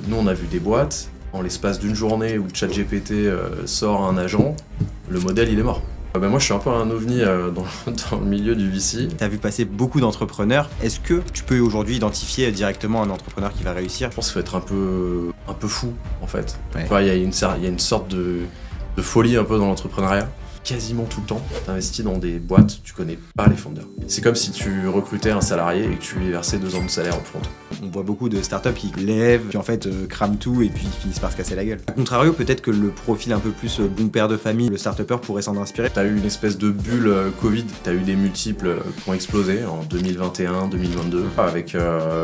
Nous, on a vu des boîtes, en l'espace d'une journée où ChatGPT sort un agent, le modèle, il est mort. Moi, je suis un peu un ovni dans le milieu du VC. Tu as vu passer beaucoup d'entrepreneurs. Est-ce que tu peux aujourd'hui identifier directement un entrepreneur qui va réussir ? Je pense qu'il faut être un peu fou, en fait. Ouais. Il y a une sorte de folie un peu dans l'entrepreneuriat. Quasiment tout le temps, tu investis dans des boîtes, tu connais pas les founders. C'est comme si tu recrutais un salarié et que tu lui versais 2 ans de salaire en front. On voit beaucoup de startups qui lèvent, qui en fait crament tout et puis finissent par se casser la gueule. A contrario, peut-être que le profil un peu plus bon père de famille, le start-upper pourrait s'en inspirer. T'as eu une espèce de bulle Covid, t'as eu des multiples qui ont explosé en 2021, 2022, avec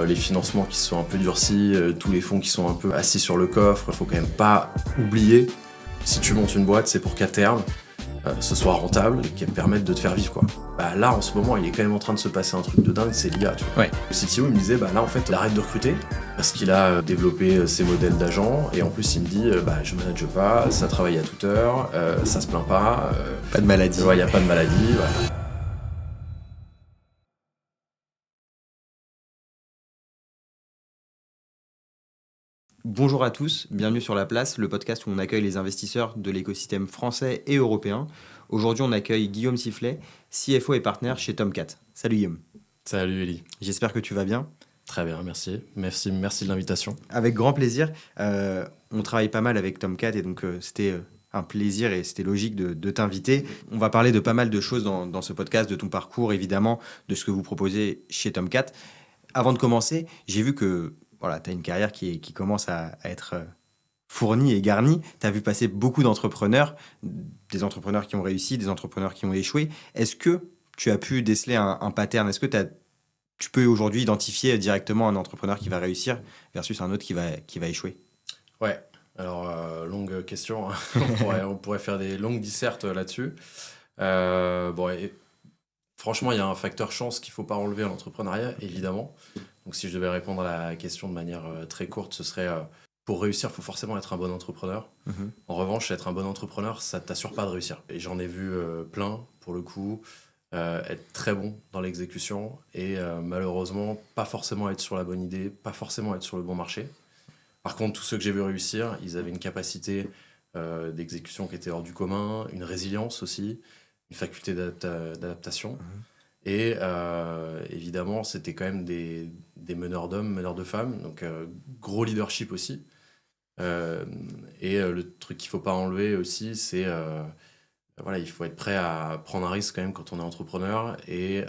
les financements qui se sont un peu durcis, tous les fonds qui sont un peu assis sur le coffre. Faut quand même pas oublier, si tu montes une boîte, c'est pour qu'à terme, ce soit rentable et qu'elle permette de te faire vivre, quoi. Là, en ce moment, il est quand même en train de se passer un truc de dingue, c'est l'IA, tu vois. Ouais. Le CTO, il me disait, là, en fait, il arrête de recruter parce qu'il a développé ses modèles d'agents et en plus, il me dit, je manage pas, ça travaille à toute heure, ça se plaint pas. Pas de maladie. Ouais, il n'y a pas de maladie, voilà. Bonjour à tous, bienvenue sur La Place, le podcast où on accueille les investisseurs de l'écosystème français et européen. Aujourd'hui, on accueille Guillaume Sifflet, CFO et partenaire chez Tomcat. Salut Guillaume. Salut Eli. J'espère que tu vas bien. Très bien, merci. Merci de l'invitation. Avec grand plaisir. On travaille pas mal avec Tomcat et donc c'était un plaisir et c'était logique de t'inviter. On va parler de pas mal de choses dans ce podcast, de ton parcours évidemment, de ce que vous proposez chez Tomcat. Avant de commencer, j'ai vu que voilà, tu as une carrière qui commence à être fournie et garnie. Tu as vu passer beaucoup d'entrepreneurs, des entrepreneurs qui ont réussi, des entrepreneurs qui ont échoué. Est-ce que tu as pu déceler un pattern ? Est-ce que tu peux aujourd'hui identifier directement un entrepreneur qui va réussir versus un autre qui va échouer ? Ouais, alors longue question. on pourrait faire des longues dissertes là-dessus. Franchement, il y a un facteur chance qu'il ne faut pas enlever à l'entrepreneuriat, évidemment. Donc si je devais répondre à la question de manière très courte, ce serait pour réussir, il faut forcément être un bon entrepreneur. Mhm. En revanche, être un bon entrepreneur, ça ne t'assure pas de réussir. Et j'en ai vu plein, pour le coup, être très bon dans l'exécution et malheureusement, pas forcément être sur la bonne idée, pas forcément être sur le bon marché. Par contre, tous ceux que j'ai vu réussir, ils avaient une capacité d'exécution qui était hors du commun, une résilience aussi, une faculté d'adaptation. Mhm. Et évidemment, c'était quand même des meneurs d'hommes, meneurs de femmes, donc gros leadership aussi. Le truc qu'il ne faut pas enlever aussi, c'est il faut être prêt à prendre un risque quand même quand on est entrepreneur et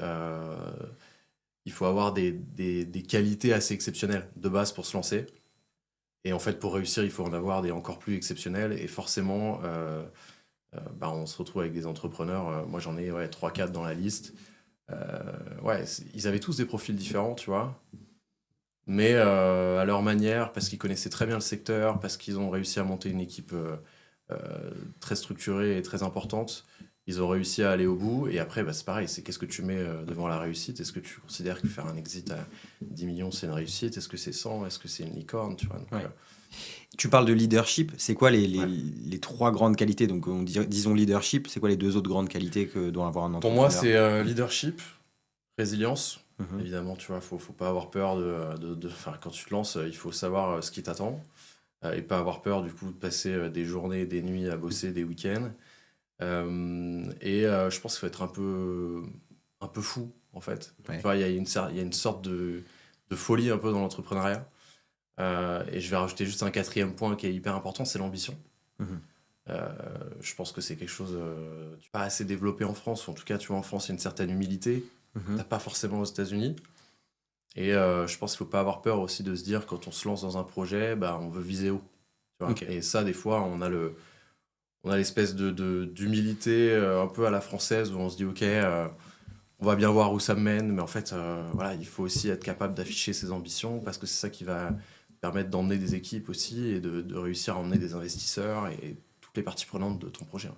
il faut avoir des qualités assez exceptionnelles de base pour se lancer. Et en fait, pour réussir, il faut en avoir des encore plus exceptionnels. Et forcément, on se retrouve avec des entrepreneurs. Moi, j'en ai 3-4 dans la liste. Ils avaient tous des profils différents, tu vois. Mais à leur manière, parce qu'ils connaissaient très bien le secteur, parce qu'ils ont réussi à monter une équipe très structurée et très importante, ils ont réussi à aller au bout. Et après, c'est pareil, c'est qu'est-ce que tu mets devant la réussite ? Est-ce que tu considères que faire un exit à 10 millions, c'est une réussite ? Est-ce que c'est 100 ? Est-ce que c'est une licorne, tu vois ? Donc, Tu parles de leadership, c'est quoi les 3 grandes qualités ? Donc disons leadership, c'est quoi les 2 autres grandes qualités que doit avoir un entrepreneur ? Pour moi, c'est leadership, résilience. Mhm. Évidemment, tu vois, faut pas avoir peur quand tu te lances, il faut savoir ce qui t'attend et pas avoir peur du coup de passer des journées, des nuits à bosser, des week-ends. Je pense qu'il faut être un peu fou en fait. Ouais. Tu vois, il y a une sorte de folie un peu dans l'entrepreneuriat. Et je vais rajouter juste un 4e point qui est hyper important, c'est l'ambition. Mhm. Je pense que c'est quelque chose pas assez développé en France. En tout cas, tu vois, en France, il y a une certaine humilité. T'as pas forcément aux États-Unis. Et je pense qu'il faut pas avoir peur aussi de se dire quand on se lance dans un projet, on veut viser haut. Tu vois. Okay. Et ça, des fois, on a l'espèce d'humilité un peu à la française où on se dit ok, on va bien voir où ça me mène, mais en fait, il faut aussi être capable d'afficher ses ambitions parce que c'est ça qui va permettre d'emmener des équipes aussi et de réussir à emmener des investisseurs et toutes les parties prenantes de ton projet.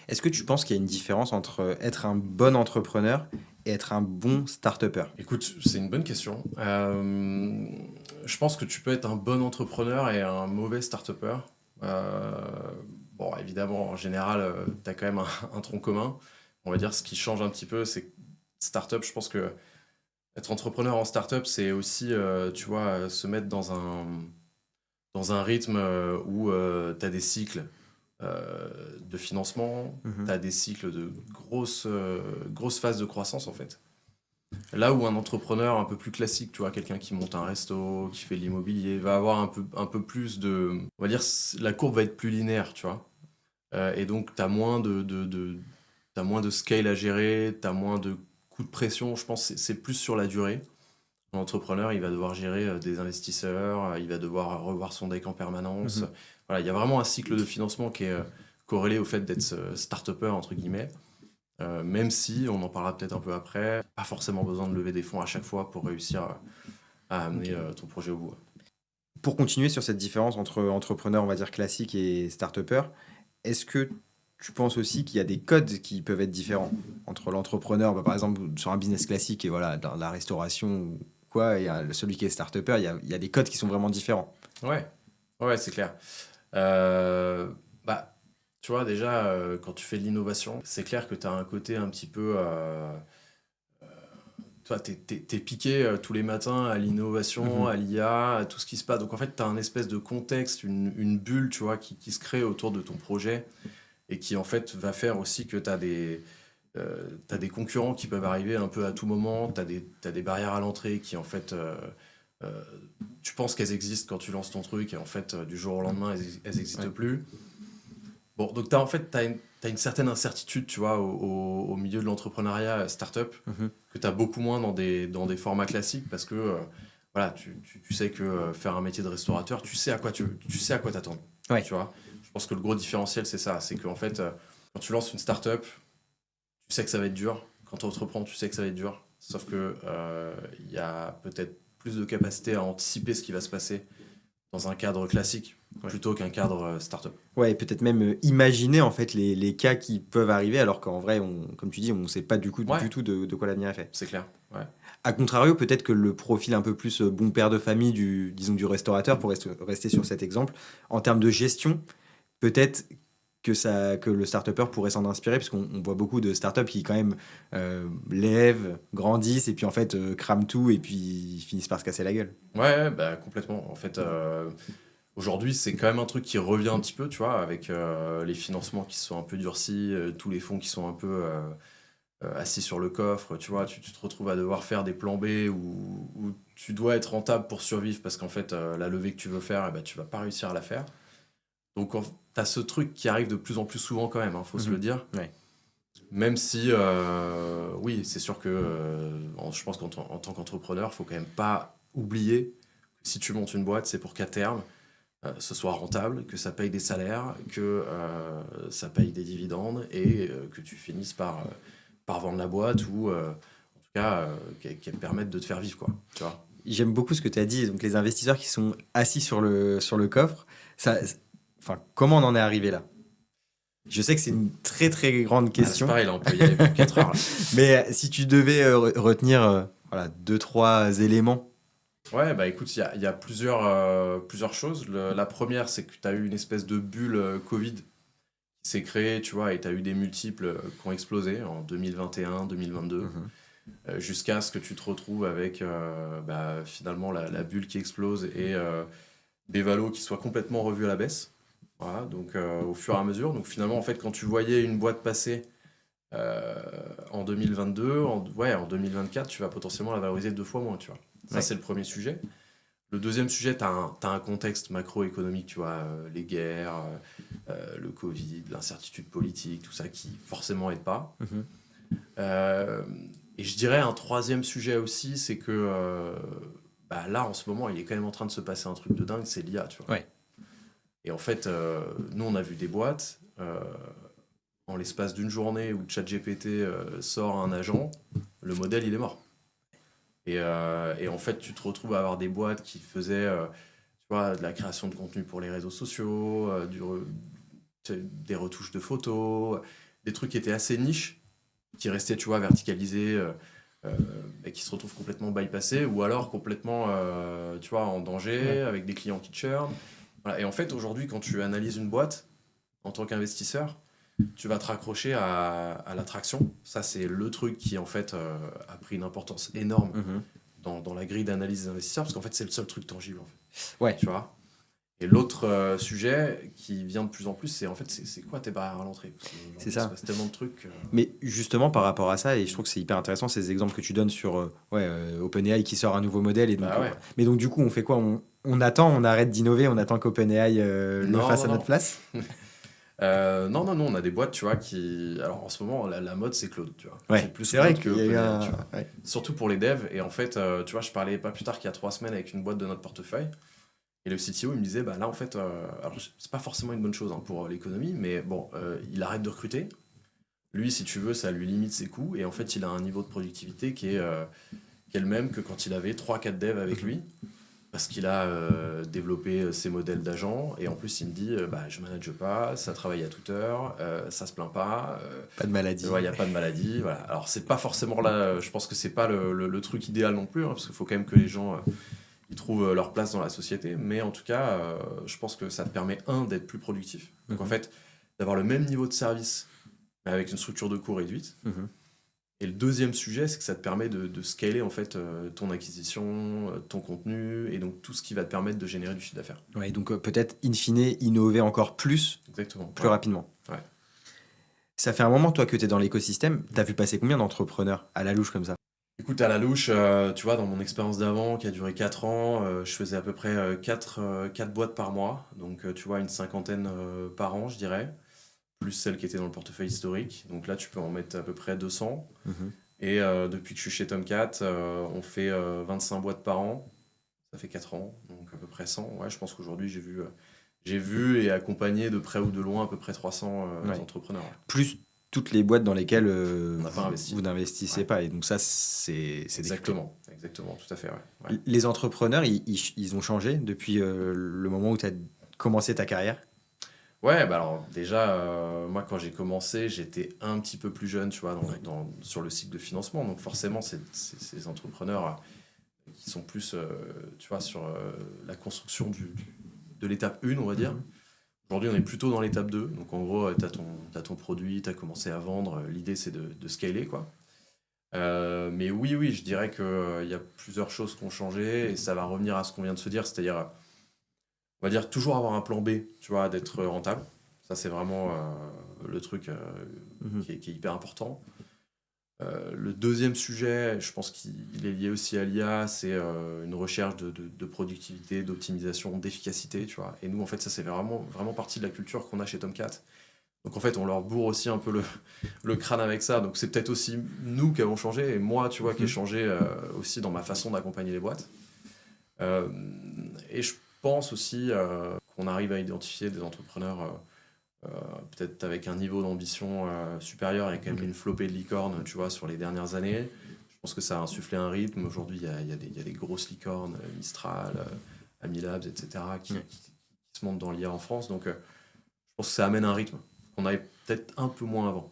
Est-ce que tu penses qu'il y a une différence entre être un bon entrepreneur et être un bon start-upper ? Écoute, c'est une bonne question. Je pense que tu peux être un bon entrepreneur et un mauvais start-upper. Évidemment, en général, tu as quand même un tronc commun. On va dire ce qui change un petit peu, c'est que start-up, je pense que être entrepreneur en start-up, c'est aussi, se mettre dans dans un rythme où tu as des cycles de financement, tu as des cycles de grosses phases de croissance en fait. Là où un entrepreneur un peu plus classique, tu vois, quelqu'un qui monte un resto, qui fait de l'immobilier, va avoir un peu plus de... On va dire, la courbe va être plus linéaire, tu vois. Et donc, tu as t'as moins de scale à gérer, tu as moins de coups de pression. Je pense que c'est plus sur la durée. L'entrepreneur, il va devoir gérer des investisseurs, il va devoir revoir son deck en permanence. Voilà, il y a vraiment un cycle de financement qui est corrélé au fait d'être start-upper, entre guillemets. Même si, on en parlera peut-être un peu après, pas forcément besoin de lever des fonds à chaque fois pour réussir à amener ton projet au bout. Pour continuer sur cette différence entre entrepreneur, on va dire classique et start-upper, est-ce que tu penses aussi qu'il y a des codes qui peuvent être différents entre l'entrepreneur, par exemple, sur un business classique et voilà, dans la restauration ou quoi, et celui qui est start-upper, il y a des codes qui sont vraiment différents. Ouais, c'est clair. Euh, Bah, tu vois, déjà, quand tu fais de l'innovation, c'est clair que tu as un côté un petit peu... toi, t'es piqué tous les matins à l'innovation, à l'IA, à tout ce qui se passe. Donc, en fait, tu as un espèce de contexte, une bulle, tu vois, qui se crée autour de ton projet et qui, en fait, va faire aussi que t'as des concurrents qui peuvent arriver un peu à tout moment. T'as des barrières à l'entrée qui, en fait, euh, tu penses qu'elles existent quand tu lances ton truc et, en fait, du jour au lendemain, elles n'existent plus. Bon, donc t'as une certaine incertitude, tu vois, au milieu de l'entrepreneuriat startup, que t'as beaucoup moins dans des formats classiques parce que voilà, tu sais que faire un métier de restaurateur, tu sais à quoi t'attendre. Ouais. Tu vois. Je pense que le gros différentiel, c'est ça. C'est qu'en fait, quand tu lances une startup, tu sais que ça va être dur. Quand tu entreprends, tu sais que ça va être dur. Sauf que il y a peut-être plus de capacité à anticiper ce qui va se passer dans un cadre classique plutôt qu'un cadre startup. Ouais, et peut-être même imaginer en fait les cas qui peuvent arriver, alors qu'en vrai, comme tu dis, on ne sait pas du Ouais, tout de quoi l'avenir est fait. c'est clair. Ouais. A contrario, peut-être que le profil un peu plus bon père de famille disons, du restaurateur, pour rester sur cet exemple, en termes de gestion, peut-être que le start-upper pourrait s'en inspirer, parce qu'on voit beaucoup de start-up qui quand même lèvent, grandissent, et puis en fait crament tout, et puis finissent par se casser la gueule. Ouais, bah complètement. En fait, aujourd'hui, c'est quand même un truc qui revient un petit peu, tu vois, avec les financements qui sont un peu durcis, tous les fonds qui sont un peu assis sur le coffre, tu vois, tu te retrouves à devoir faire des plans B où tu dois être rentable pour survivre parce qu'en fait, la levée que tu veux faire, eh ben, tu vas pas réussir à la faire. Donc, tu as ce truc qui arrive de plus en plus souvent quand même, faut se le dire. Ouais. Même si, oui, c'est sûr que je pense en tant qu'entrepreneur, il faut quand même pas oublier que si tu montes une boîte, c'est pour qu'à terme, ce soit rentable, que ça paye des salaires, que ça paye des dividendes et que tu finisses par vendre la boîte ou en tout cas qu'elle permette de te faire vivre, quoi. Tu vois. J'aime beaucoup ce que tu as dit, donc les investisseurs qui sont assis sur le coffre, enfin, comment on en est arrivé là? Je sais que c'est une très très grande Ah, c'est question, pareil, là, on peut y aller pour 4 heures. Là. mais si tu devais retenir voilà, deux, trois éléments. Ouais, bah écoute, il y a plusieurs choses. La première, c'est que tu as eu une espèce de bulle Covid qui s'est créée, tu vois, et tu as eu des multiples qui ont explosé en 2021, 2022. Jusqu'à ce que tu te retrouves avec finalement la bulle qui explose et des valos qui soient complètement revus à la baisse. Voilà, donc au fur et à mesure. Donc finalement, en fait, quand tu voyais une boîte passer en 2022, en 2024, tu vas potentiellement la valoriser 2 fois moins, tu vois. Ça, c'est le premier sujet. Le deuxième sujet, tu as, un contexte macroéconomique, tu vois, les guerres, le Covid, l'incertitude politique, tout ça qui forcément aide pas. Euh, et je dirais un troisième sujet aussi, c'est que là, en ce moment, il est quand même en train de se passer un truc de dingue, c'est l'IA, tu vois. Ouais. Et en fait, nous, on a vu des boîtes, en l'espace d'une journée où ChatGPT sort un agent, le modèle, il est mort. Et en fait, tu te retrouves à avoir des boîtes qui faisaient tu vois, de la création de contenu pour les réseaux sociaux, des retouches de photos, des trucs qui étaient assez niches, qui restaient, tu vois, verticalisés euh, et qui se retrouvent complètement bypassés ou alors complètement, tu vois, en danger avec des clients qui churn. Voilà. Et en fait, aujourd'hui, quand tu analyses une boîte en tant qu'investisseur, tu vas te raccrocher à l'attraction. Ça, c'est le truc qui, en fait, a pris une importance énorme dans la grille d'analyse des investisseurs parce qu'en fait, c'est le seul truc tangible, en fait. Ouais. Tu vois. Et l'autre sujet qui vient de plus en plus, c'est en fait, c'est quoi tes barrières à l'entrée? Parce qu'aujourd'hui, C'est il se ça. passe tellement de trucs. Mais justement, par rapport à ça, et je trouve que c'est hyper intéressant ces exemples que tu donnes sur OpenAI qui sort un nouveau modèle. Et donc, Bah ouais. mais donc, du coup, on fait quoi? On attend, on arrête d'innover, on attend qu'OpenAI le Non, fasse non, à notre non. place? Non, non, non, on a des boîtes, tu vois, qui. Alors en ce moment, la mode, c'est Claude, tu vois. C'est Ouais, plus c'est vrai Claude que qu'il y a eu OpenAI, un. tu vois. Ouais. Surtout pour les devs. Et en fait, tu vois, je parlais pas plus tard qu'il y a 3 semaines avec une boîte de notre portefeuille. Et le CTO, il me disait, bah là, en fait, alors c'est pas forcément une bonne chose hein, pour l'économie, mais bon, il arrête de recruter. Lui, si tu veux, ça lui limite ses coûts. Et en fait, il a un niveau de productivité qui est le même que quand il avait 3-4 devs avec lui. Parce qu'il a développé ses modèles d'agents. Et en plus, il me dit, bah, je manage pas, ça travaille à toute heure, ça se plaint pas. Pas de maladie. Il n'y a pas de maladie. Voilà. Alors, c'est pas forcément là. Je pense que c'est pas le truc idéal non plus, hein, parce qu'il faut quand même que les gens ils trouvent leur place dans la société. Mais en tout cas, je pense que ça te permet, d'être plus productif. Donc, en fait, d'avoir le même niveau de service, mais avec une structure de coût réduite. Et le deuxième sujet, c'est que ça te permet de scaler en fait ton acquisition, ton contenu, et donc tout ce qui va te permettre de générer du chiffre d'affaires. Ouais, donc peut-être, in fine, innover encore plus, Exactement. plus rapidement. Ouais. Ça fait un moment, toi, que tu es dans l'écosystème. Tu as vu passer combien d'entrepreneurs à la louche comme ça? Écoute, à la louche, tu vois, dans mon expérience d'avant, qui a duré 4 ans, je faisais à peu près 4 boîtes par mois. Donc, tu vois, une cinquantaine par an, je dirais. Plus celles qui étaient dans le portefeuille historique. Donc là, tu peux en mettre à peu près 200. Et depuis que je suis chez Tomcat, on fait 25 boîtes par an. Ça fait 4 ans, donc à peu près 100. Ouais, je pense qu'aujourd'hui, j'ai vu et accompagné de près ou de loin à peu près 300 Ouais. entrepreneurs. Ouais. Plus toutes les boîtes dans lesquelles On n'a pas investi. vous n'investissez Ouais. pas. Et donc ça, c'est Exactement, tout à fait. Ouais. Ouais. Les entrepreneurs, ils ont changé depuis le moment où tu as commencé ta carrière? Ouais, bah alors déjà, moi quand j'ai commencé, j'étais un petit peu plus jeune, tu vois, sur le cycle de financement. Donc forcément, c'est ces entrepreneurs qui sont plus, tu vois, sur la construction de l'étape 1, on va dire. Aujourd'hui, on est plutôt dans l'étape 2. Donc en gros, tu as ton produit, tu as commencé à vendre. L'idée, c'est de scaler, quoi. Mais oui, je dirais qu'il y a plusieurs choses qui ont changé et ça va revenir à ce qu'on vient de se dire, c'est-à-dire, on va dire, toujours avoir un plan B, tu vois, d'être rentable. Ça, c'est vraiment le truc qui est hyper important. Le deuxième sujet, je pense qu'il est lié aussi à l'IA, c'est une recherche de productivité, d'optimisation, d'efficacité, tu vois. Et nous, en fait, ça, c'est vraiment partie de la culture qu'on a chez Tomcat. Donc, en fait, on leur bourre aussi un peu le crâne avec ça. Donc, c'est peut-être aussi nous qui avons changé, et moi, tu vois, qui ai changé aussi dans ma façon d'accompagner les boîtes. Et je pense aussi qu'on arrive à identifier des entrepreneurs peut-être avec un niveau d'ambition supérieur. Il y a quand même une flopée de licornes, tu vois, sur les dernières années. Je pense que ça a insufflé un rythme. Aujourd'hui, il y a des grosses licornes, Mistral, Amilabs, etc., qui se montent dans l'IA en France. Donc, je pense que ça amène un rythme qu'on avait peut-être un peu moins avant.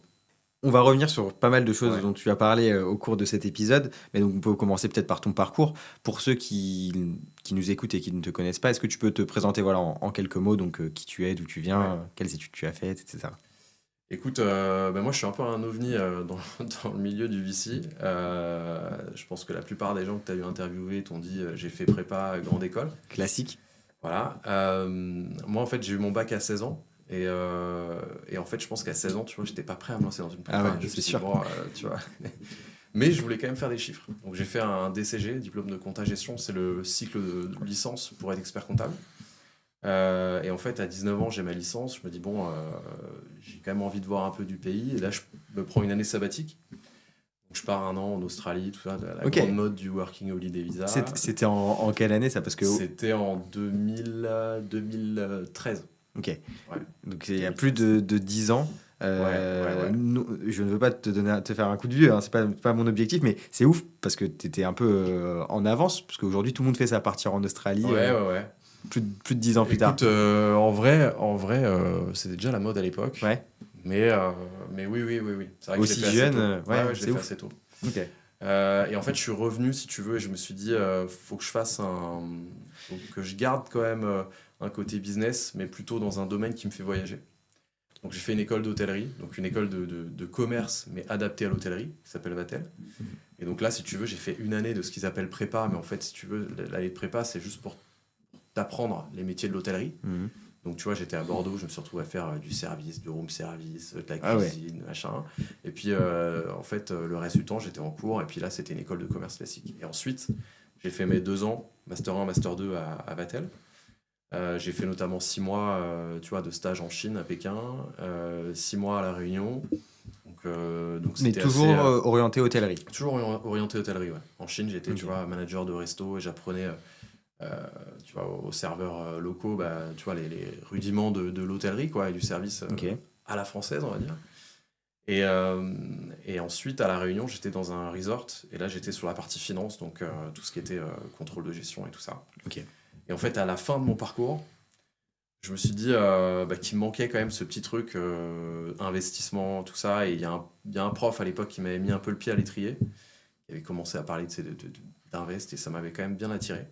On va revenir sur pas mal de choses Ouais. dont tu as parlé au cours de cet épisode, mais donc on peut commencer peut-être par ton parcours. Pour ceux qui nous écoutent et qui ne te connaissent pas, est-ce que tu peux te présenter voilà, en quelques mots, donc qui tu es, d'où tu viens, quelles études tu as faites, etc. Écoute, moi je suis un peu un ovni dans le milieu du VC. Je pense que la plupart des gens que tu as eu interviewé t'ont dit j'ai fait prépa grande école. Classique. Voilà. Moi en fait j'ai eu mon bac à 16 ans. Et en fait, je pense qu'à 16 ans, tu vois, j'étais pas prêt à me lancer dans une prépa. Ah ouais, Je me c'est suis dit, sûr. bon, tu vois. Mais je voulais quand même faire des chiffres. Donc j'ai fait un DCG, diplôme de compta gestion. C'est le cycle de licence pour être expert comptable. Et en fait, à 19 ans, j'ai ma licence. Je me dis, bon, j'ai quand même envie de voir un peu du pays. Et là, je me prends une année sabbatique. Donc je pars un an en Australie, tout ça, la Ok. grande mode du Working Holiday Visa. C'était en quelle année ça? Parce que C'était en 2013. ok. Ouais. Donc il y a plus de 10 ans. Ouais. Je ne veux pas te faire un coup de vieux, hein, c'est pas mon objectif, mais c'est ouf parce que tu étais un peu en avance, parce qu'aujourd'hui tout le monde fait ça, partir en Australie Ouais. plus de 10 ans plus tard. Écoute, en vrai, c'était déjà la mode à l'époque. Ouais, Mais oui. C'est vrai que aussi je l'ai fait assez jeune, tôt. Ouais, je c'est l'ai fait ouf. assez tôt. Ok. Et en fait, je suis revenu, si tu veux, et je me suis dit, faut que je fasse faut que je garde quand même un côté business, mais plutôt dans un domaine qui me fait voyager. Donc j'ai fait une école d'hôtellerie, donc une école de commerce, mais adaptée à l'hôtellerie, qui s'appelle Vatel. Et donc là, si tu veux, j'ai fait une année de ce qu'ils appellent prépa, mais en fait, si tu veux, l'année de prépa, c'est juste pour d'apprendre les métiers de l'hôtellerie. Mhm. Donc, tu vois, j'étais à Bordeaux, je me suis retrouvé à faire du service, du room service, de la Ah ouais. cuisine, machin. Et puis, en fait, le reste du temps, j'étais en cours. Et puis là, c'était une école de commerce classique. Et ensuite, j'ai fait mes 2 ans, Master 1, Master 2 à Vatel. J'ai fait notamment 6 mois tu vois, de stage en Chine, à Pékin, 6 mois à La Réunion. Donc Mais c'était toujours assez, orienté hôtellerie. toujours orienté hôtellerie. Ouais. En Chine, j'étais Ok. tu vois, manager de resto et j'apprenais tu vois, aux serveurs locaux tu vois, les rudiments de l'hôtellerie quoi, et du service Ok. à la française, on va dire. Et ensuite, à La Réunion, j'étais dans un resort et là, j'étais sur la partie finance, donc tout ce qui était contrôle de gestion et tout ça. Ok. Et en fait, à la fin de mon parcours, je me suis dit qu'il me manquait quand même ce petit truc, investissement, tout ça. Et il y a un prof à l'époque qui m'avait mis un peu le pied à l'étrier, qui avait commencé à parler d'invest et ça m'avait quand même bien attiré.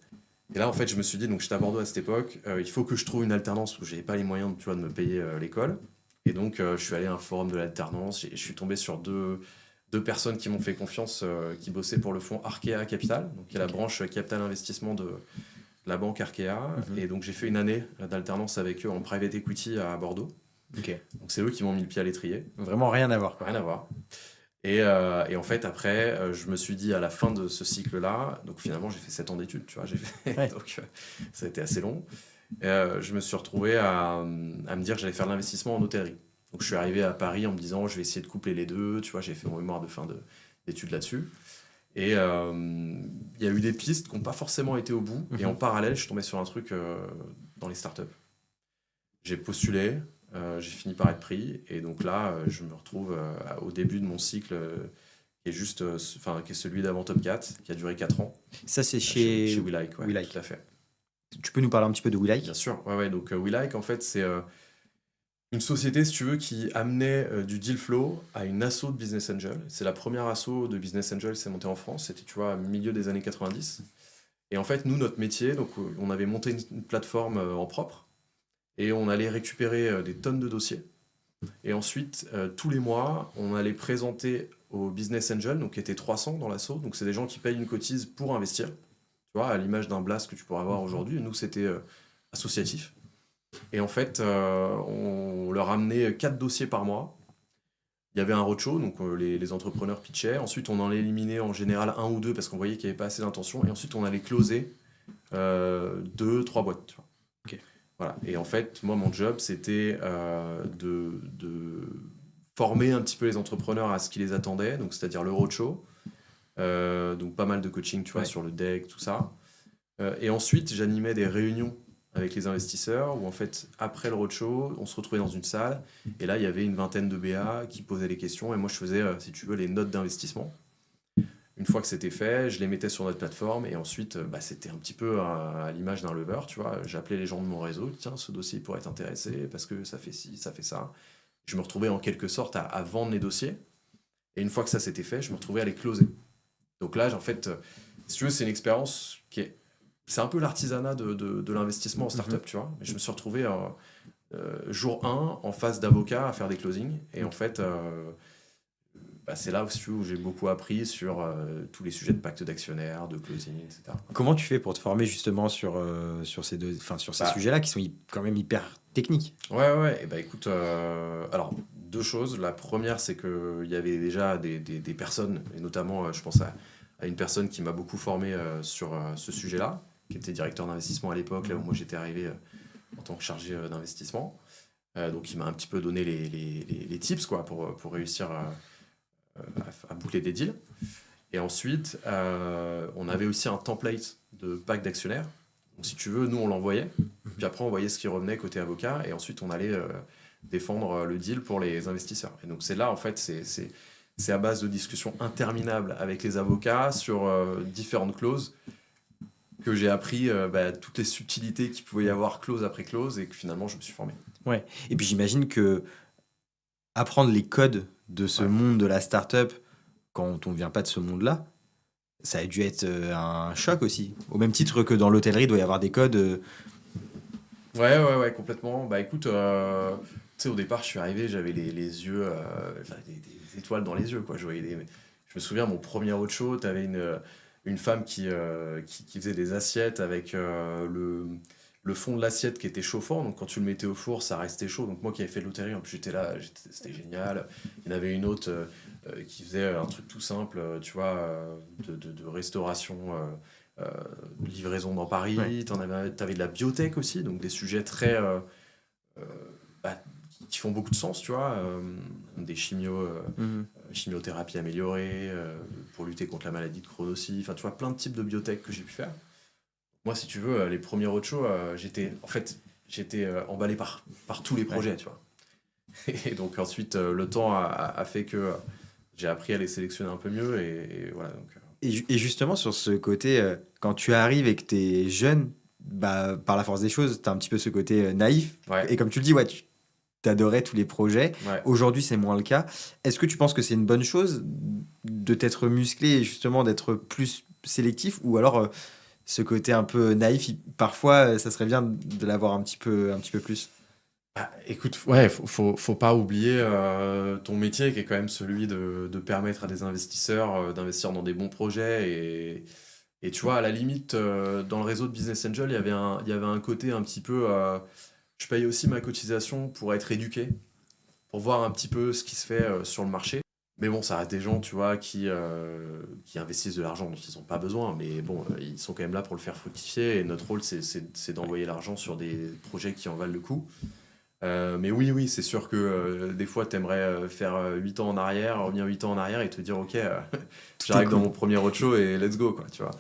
Et là, en fait, je me suis dit, donc j'étais à Bordeaux à cette époque, il faut que je trouve une alternance où je n'avais pas les moyens tu vois, de me payer l'école. Et donc, je suis allé à un forum de l'alternance. Je suis tombé sur deux personnes qui m'ont fait confiance, qui bossaient pour le fonds Arkea Capital, donc qui est la Ok. branche capital investissement de la banque Arkea. Mhm. Et donc, j'ai fait une année d'alternance avec eux en private equity à Bordeaux. Ok. Donc, c'est eux qui m'ont mis le pied à l'étrier. Vraiment rien à voir, quoi. Rien à voir. Et en fait, après, je me suis dit à la fin de ce cycle-là, donc finalement, j'ai fait 7 ans d'études, tu vois, Ouais. donc ça a été assez long. Je me suis retrouvé à me dire que j'allais faire de l'investissement en hôtellerie. Donc je suis arrivé à Paris en me disant, je vais essayer de coupler les deux, tu vois, j'ai fait mon mémoire de fin d'études là-dessus. Et il y a eu des pistes qui n'ont pas forcément été au bout. Et en parallèle, je suis tombé sur un truc dans les startups. J'ai postulé, j'ai fini par être pris, et donc là, je me retrouve au début de mon cycle, qui est juste, qui est celui d'avant Top 4, qui a duré 4 ans, Ça, c'est chez chez WeLike, ouais, WeLike. tout à fait. Tu peux nous parler un petit peu de WeLike? Bien sûr, ouais, ouais. Donc WeLike, en fait, c'est une société, si tu veux, qui amenait du deal flow à une asso de business angel. C'est la première asso de business angel qui s'est montée en France. C'était, tu vois, au milieu des années 90. Et en fait, nous, notre métier, donc on avait monté une plateforme en propre et on allait récupérer des tonnes de dossiers. Et ensuite, tous les mois, on allait présenter aux business angels, donc qui étaient 300 dans l'asso. Donc c'est des gens qui payent une cotise pour investir. Tu vois, à l'image d'un blast que tu pourrais avoir aujourd'hui. Nous, c'était associatif. Et en fait, on leur amenait 4 dossiers par mois. Il y avait un roadshow, donc les entrepreneurs pitchaient. Ensuite, on en éliminait en général un ou deux parce qu'on voyait qu'il n'y avait pas assez d'intention. Et ensuite, on allait closer 2, 3 boîtes. Tu vois. Ok. Voilà. Et en fait, moi, mon job, c'était de former un petit peu les entrepreneurs à ce qui les attendait, donc c'est-à-dire le roadshow. Donc pas mal de coaching, tu vois, Ouais. sur le deck, tout ça. Et ensuite, j'animais des réunions avec les investisseurs où en fait, après le roadshow, on se retrouvait dans une salle et là, il y avait une vingtaine de BA qui posaient les questions et moi, je faisais, si tu veux, les notes d'investissement. Une fois que c'était fait, je les mettais sur notre plateforme et ensuite, c'était un petit peu à l'image d'un lever, tu vois. J'appelais les gens de mon réseau, tiens, ce dossier pourrait t'intéresser parce que ça fait ci, ça fait ça. Je me retrouvais en quelque sorte à vendre les dossiers et une fois que ça s'était fait, je me retrouvais à les closer. Donc là, en fait, si tu veux, c'est une expérience qui est. C'est un peu l'artisanat de l'investissement en startup, tu vois. Mais je me suis retrouvé jour 1 en face d'avocats à faire des closings. Et en fait, c'est là aussi où j'ai beaucoup appris sur tous les sujets de pacte d'actionnaires, de closing, etc. Comment tu fais pour te former justement sur ces sujets-là qui sont quand même hyper techniques? Ouais. Et bah écoute, alors 2 choses. La première, c'est qu'il y avait déjà des personnes, et notamment, je pense à une personne qui m'a beaucoup formé sur ce sujet-là, qui était directeur d'investissement à l'époque, là où moi j'étais arrivé en tant que chargé d'investissement. Donc il m'a un petit peu donné les tips quoi, pour réussir à boucler des deals. Et ensuite, on avait aussi un template de pack d'actionnaires. Donc si tu veux, nous on l'envoyait, puis après on voyait ce qui revenait côté avocat, et ensuite on allait défendre le deal pour les investisseurs. Et donc c'est là, en fait, c'est à base de discussions interminables avec les avocats sur différentes clauses que j'ai appris toutes les subtilités qu'il pouvait y avoir clause après clause et que finalement je me suis formé. Ouais. Et puis j'imagine que apprendre les codes de ce Ouais. monde de la startup quand on ne vient pas de ce monde-là, ça a dû être un choc aussi. Au même titre que dans l'hôtellerie, il doit y avoir des codes. Ouais, complètement. Bah écoute, tu sais, au départ, je suis arrivé, j'avais les yeux, des étoiles dans les yeux, quoi. Je me souviens, mon premier roadshow, t'avais une femme qui faisait des assiettes avec le fond de l'assiette qui était chauffant, donc quand tu le mettais au four, ça restait chaud. Donc moi qui avais fait de l'hôtellerie, en plus j'étais là, c'était génial. Il y en avait une autre qui faisait un truc tout simple, tu vois, de restauration, euh, de livraison dans Ouais. Paris. T'avais de la biotech aussi, donc des sujets très... euh, bah, qui font beaucoup de sens, tu vois. Des Mhm. chimiothérapies améliorées pour lutter contre la maladie de Crohn aussi. Enfin, tu vois, plein de types de biotech que j'ai pu faire. Moi, si tu veux, les premiers roadshows, j'étais emballé par tous les Ouais. projets, tu vois. Et donc ensuite, le temps a fait que j'ai appris à les sélectionner un peu mieux et voilà. Donc, Et justement, sur ce côté, quand tu arrives et que tu es jeune, bah, par la force des choses, tu as un petit peu ce côté naïf. ouais, Et comme tu le dis, ouais, tu adorais tous les projets. ouais. Aujourd'hui, c'est moins le cas. Est-ce que tu penses que c'est une bonne chose de t'être musclé et justement d'être plus sélectif? Ou alors, ce côté un peu naïf, parfois, ça serait bien de l'avoir un petit peu plus? Ah, écoute, ouais, faut pas oublier ton métier qui est quand même celui de permettre à des investisseurs d'investir dans des bons projets et tu vois, à la limite, dans le réseau de Business Angel, il y avait un côté un petit peu. Je paye aussi ma cotisation pour être éduqué, pour voir un petit peu ce qui se fait sur le marché. Mais bon, ça reste des gens, tu vois, qui investissent de l'argent dont ils n'ont pas besoin. Mais bon, ils sont quand même là pour le faire fructifier. Et notre rôle, c'est d'envoyer l'argent sur des projets qui en valent le coup. Mais oui, oui, c'est sûr que des fois, tu aimerais faire 8 ans en arrière, revenir 8 ans en arrière et te dire, OK, Tout est j'arrive dans cool. mon premier roadshow et let's go, quoi, tu vois.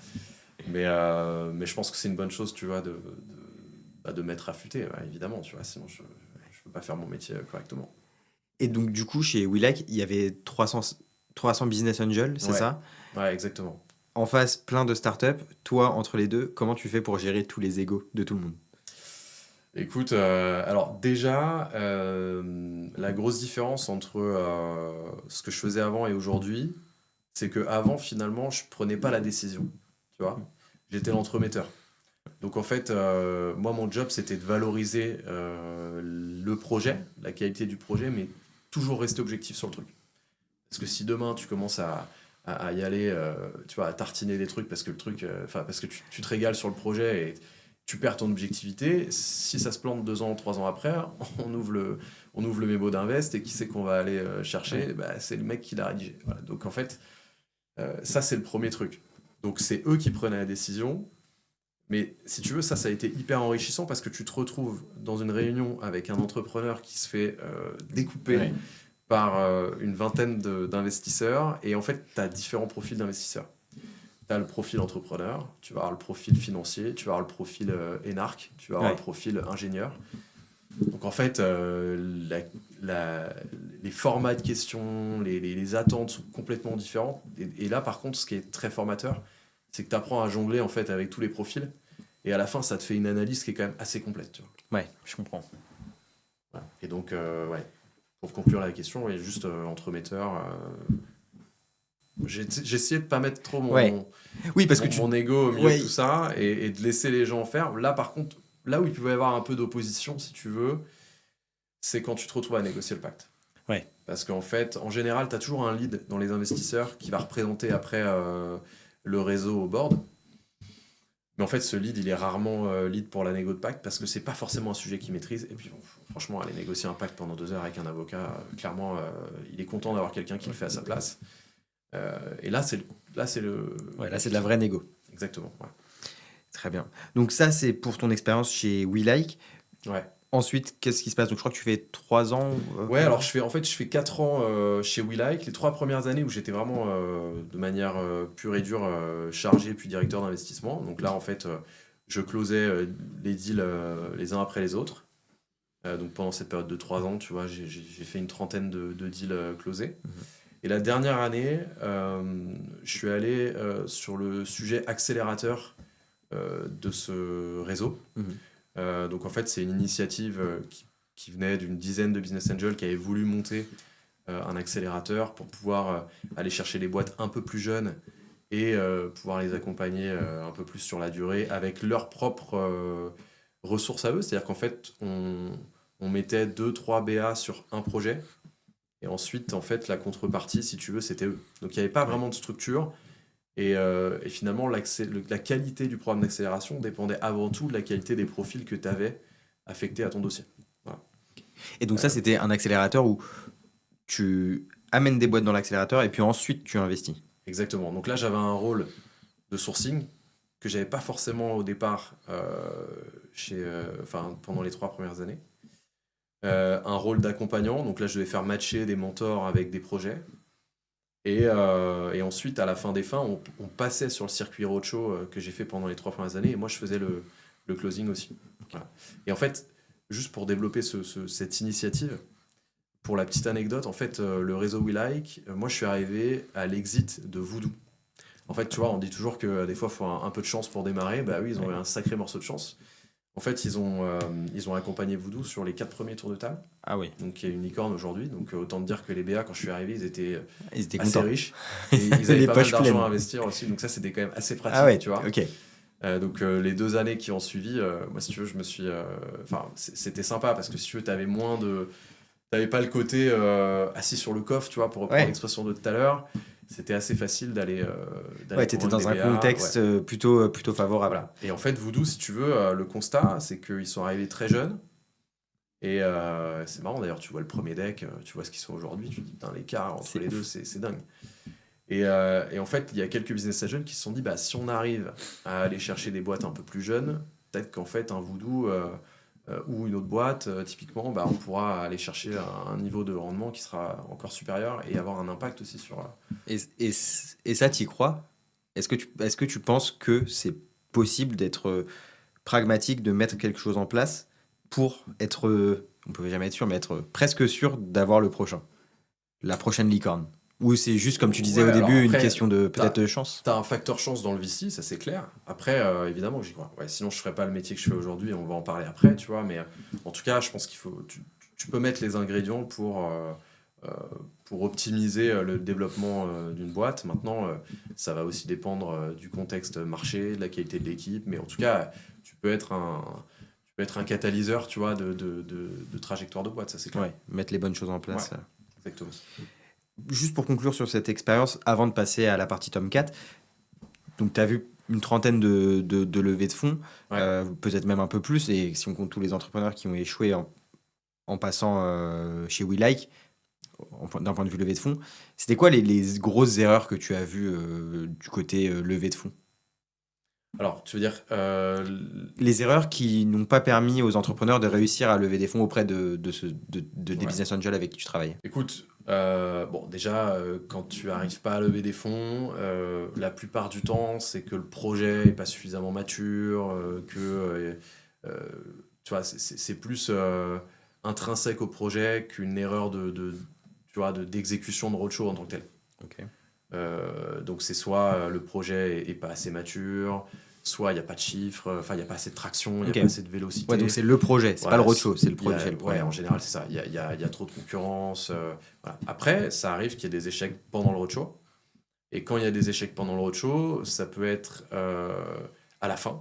Mais je pense que c'est une bonne chose, tu vois, de m'être affûté, ouais, évidemment, tu vois, sinon je peux pas faire mon métier correctement. Et donc, du coup, chez WeLike, il y avait 300 business angels, c'est Ouais, ça? ouais, exactement. En face, plein de startups. Toi, entre les deux, comment tu fais pour gérer tous les égos de tout le monde? Écoute, alors déjà, la grosse différence entre ce que je faisais avant et aujourd'hui, c'est que avant finalement, je prenais pas la décision, tu vois. J'étais l'entremetteur. Donc en fait, moi, mon job, c'était de valoriser le projet, la qualité du projet, mais toujours rester objectif sur le truc. Parce que si demain, tu commences à y aller, tu vois, à tartiner des trucs parce que le truc, enfin, parce que tu te régales sur le projet et tu perds ton objectivité, si ça se plante 2 ans, 3 ans après, on ouvre le mémo d'invest et qui c'est qu'on va aller Ouais. chercher? Bah, c'est le mec qui l'a rédigé. Voilà. Donc en fait, ça, c'est le premier truc. Donc c'est eux qui prenaient la décision. Mais si tu veux, ça a été hyper enrichissant parce que tu te retrouves dans une réunion avec un entrepreneur qui se fait découper Ouais. par une vingtaine d'investisseurs. Et en fait, tu as différents profils d'investisseurs. Tu as le profil entrepreneur, tu vas avoir le profil financier, tu vas avoir le profil énarque, tu vas avoir le Ouais. profil ingénieur. Donc en fait, les formats de questions, les attentes sont complètement différentes. Et là, par contre, ce qui est très formateur, c'est que tu apprends à jongler en fait avec tous les profils. Et à la fin, ça te fait une analyse qui est quand même assez complète. Tu vois. Ouais, je comprends. Voilà. Et donc, ouais, pour conclure la question, ouais, juste entremetteur, j'ai essayé de pas mettre trop Ouais. Oui, parce que tu. mon ego au milieu de tout Ouais. ça et de laisser les gens faire. Là, par contre, là où il pouvait y avoir un peu d'opposition, si tu veux, c'est quand tu te retrouves à négocier le pacte. Ouais. Parce qu'en fait, en général, tu as toujours un lead dans les investisseurs qui va représenter après le réseau au board. Mais en fait, ce lead, il est rarement lead pour la négo de pacte parce que c'est pas forcément un sujet qu'il maîtrise. Et puis, bon, franchement, aller négocier un pacte pendant 2 heures avec un avocat, clairement, il est content d'avoir quelqu'un qui le fait à sa place. Et là, c'est le. Ouais, là, c'est de la vraie négo. Exactement. Ouais. Très bien. Donc, ça, c'est pour ton expérience chez WeLike. Ouais. Ensuite, qu'est-ce qui se passe? Donc, je crois que tu fais 3 ans. Ouais, alors je fais 4 ans chez WeLike. Les 3 premières années où j'étais vraiment de manière pure et dure chargé puis directeur d'investissement. Donc là, en fait, je closais les deals les uns après les autres. Donc pendant cette période de 3 ans, tu vois, j'ai fait une trentaine de deals closés. Mhm. Et la dernière année, je suis allé sur le sujet accélérateur de ce réseau. Mhm. Donc en fait, c'est une initiative qui venait d'une dizaine de business angels qui avaient voulu monter un accélérateur pour pouvoir aller chercher les boîtes un peu plus jeunes et pouvoir les accompagner un peu plus sur la durée avec leurs propres ressources à eux. C'est-à-dire qu'en fait, on mettait 2-3 BA sur un projet et ensuite, en fait, la contrepartie, si tu veux, c'était eux. Donc il n'y avait pas Ouais. vraiment de structure. Et finalement, la qualité du programme d'accélération dépendait avant tout de la qualité des profils que tu avais affectés à ton dossier. Voilà. Et donc ça, c'était un accélérateur où tu amènes des boîtes dans l'accélérateur et puis ensuite tu investis. Exactement. Donc là, j'avais un rôle de sourcing que j'avais pas forcément au départ pendant les 3 premières années. Un rôle d'accompagnant. Donc là, je devais faire matcher des mentors avec des projets. Et ensuite, à la fin des fins, on passait sur le circuit roadshow que j'ai fait pendant les 3 premières années. Et moi, je faisais le closing aussi. Voilà. Et en fait, juste pour développer cette initiative, pour la petite anecdote, en fait, le réseau We Like, moi, je suis arrivé à l'exit de Voodoo. En fait, tu vois, on dit toujours que des fois, il faut un peu de chance pour démarrer. Bah oui, ils ont eu un sacré morceau de chance. En fait, ils ont accompagné Voodoo sur les 4 premiers tours de table. Ah oui. Donc, il y a une licorne aujourd'hui. Donc, autant te dire que les BA, quand je suis arrivé, ils étaient assez contents. Riches. Et ils avaient Les pas mal poches d'argent pleines. à investir aussi. Donc, ça, c'était quand même assez pratique, Ah ouais, tu vois. ok. Donc, les 2 années qui ont suivi, moi, si tu veux, je me suis... c'était sympa parce que si tu veux, t'avais moins de... T'avais pas le côté assis sur le coffre, tu vois, pour reprendre l'expression de tout à l'heure. C'était assez facile d'aller. Ouais, t'étais dans un BA, contexte plutôt favorable. Voilà. Et en fait, Voodoo, si tu veux, le constat, c'est qu'ils sont arrivés très jeunes. Et c'est marrant d'ailleurs, tu vois le premier deck, tu vois ce qu'ils sont aujourd'hui, tu te dis, putain, l'écart entre les deux, c'est dingue. Et en fait, il y a quelques business agents qui se sont dit, bah, si on arrive à aller chercher des boîtes un peu plus jeunes, peut-être qu'en fait, un Voodoo ou une autre boîte, typiquement, bah, on pourra aller chercher un niveau de rendement qui sera encore supérieur et avoir un impact aussi sur... Et ça, t'y crois? Est-ce que tu penses que c'est possible d'être pragmatique, de mettre quelque chose en place pour être, on peut jamais être sûr, mais être presque sûr d'avoir le prochain, la prochaine licorne? Ou c'est juste, comme tu disais au début, après, une question de peut-être de chance? T'as un facteur chance dans le VC, ça c'est clair. Après, évidemment que j'y crois. Ouais, sinon, je ferais pas le métier que je fais aujourd'hui, on va en parler après, tu vois. Mais en tout cas, je pense qu'il faut... Tu peux mettre les ingrédients pour optimiser le développement d'une boîte. Maintenant, ça va aussi dépendre du contexte marché, de la qualité de l'équipe. Mais en tout cas, tu peux être un catalyseur, tu vois, de trajectoire de boîte, ça c'est clair. Ouais, mettre les bonnes choses en place. Ouais, exactement. Juste pour conclure sur cette expérience, avant de passer à la partie Tomcat, donc tu as vu une trentaine de levées de fonds, peut-être même un peu plus, et si on compte tous les entrepreneurs qui ont échoué en passant chez We Like, d'un point de vue levée de fonds, c'était quoi les grosses erreurs que tu as vues du côté levée de fonds? Alors, tu veux dire... Les erreurs qui n'ont pas permis aux entrepreneurs de réussir à lever des fonds auprès des business angels avec qui tu travailles. Écoute, bon, déjà, quand tu n'arrives pas à lever des fonds, la plupart du temps, c'est que le projet n'est pas suffisamment mature, tu vois, c'est plus intrinsèque au projet qu'une erreur tu vois, d'exécution de roadshow en tant que tel. Okay. Donc, c'est soit le projet est pas assez mature, soit il n'y a pas de chiffres, enfin, il n'y a pas assez de traction, il n'y a pas assez de vélocité. Ouais, donc c'est le projet, c'est pas le roadshow, c'est le projet. Ouais, en général, c'est ça. Il y a trop de concurrence. Voilà. Après, ça arrive qu'il y ait des échecs pendant le roadshow. Et quand il y a des échecs pendant le roadshow, ça peut être à la fin.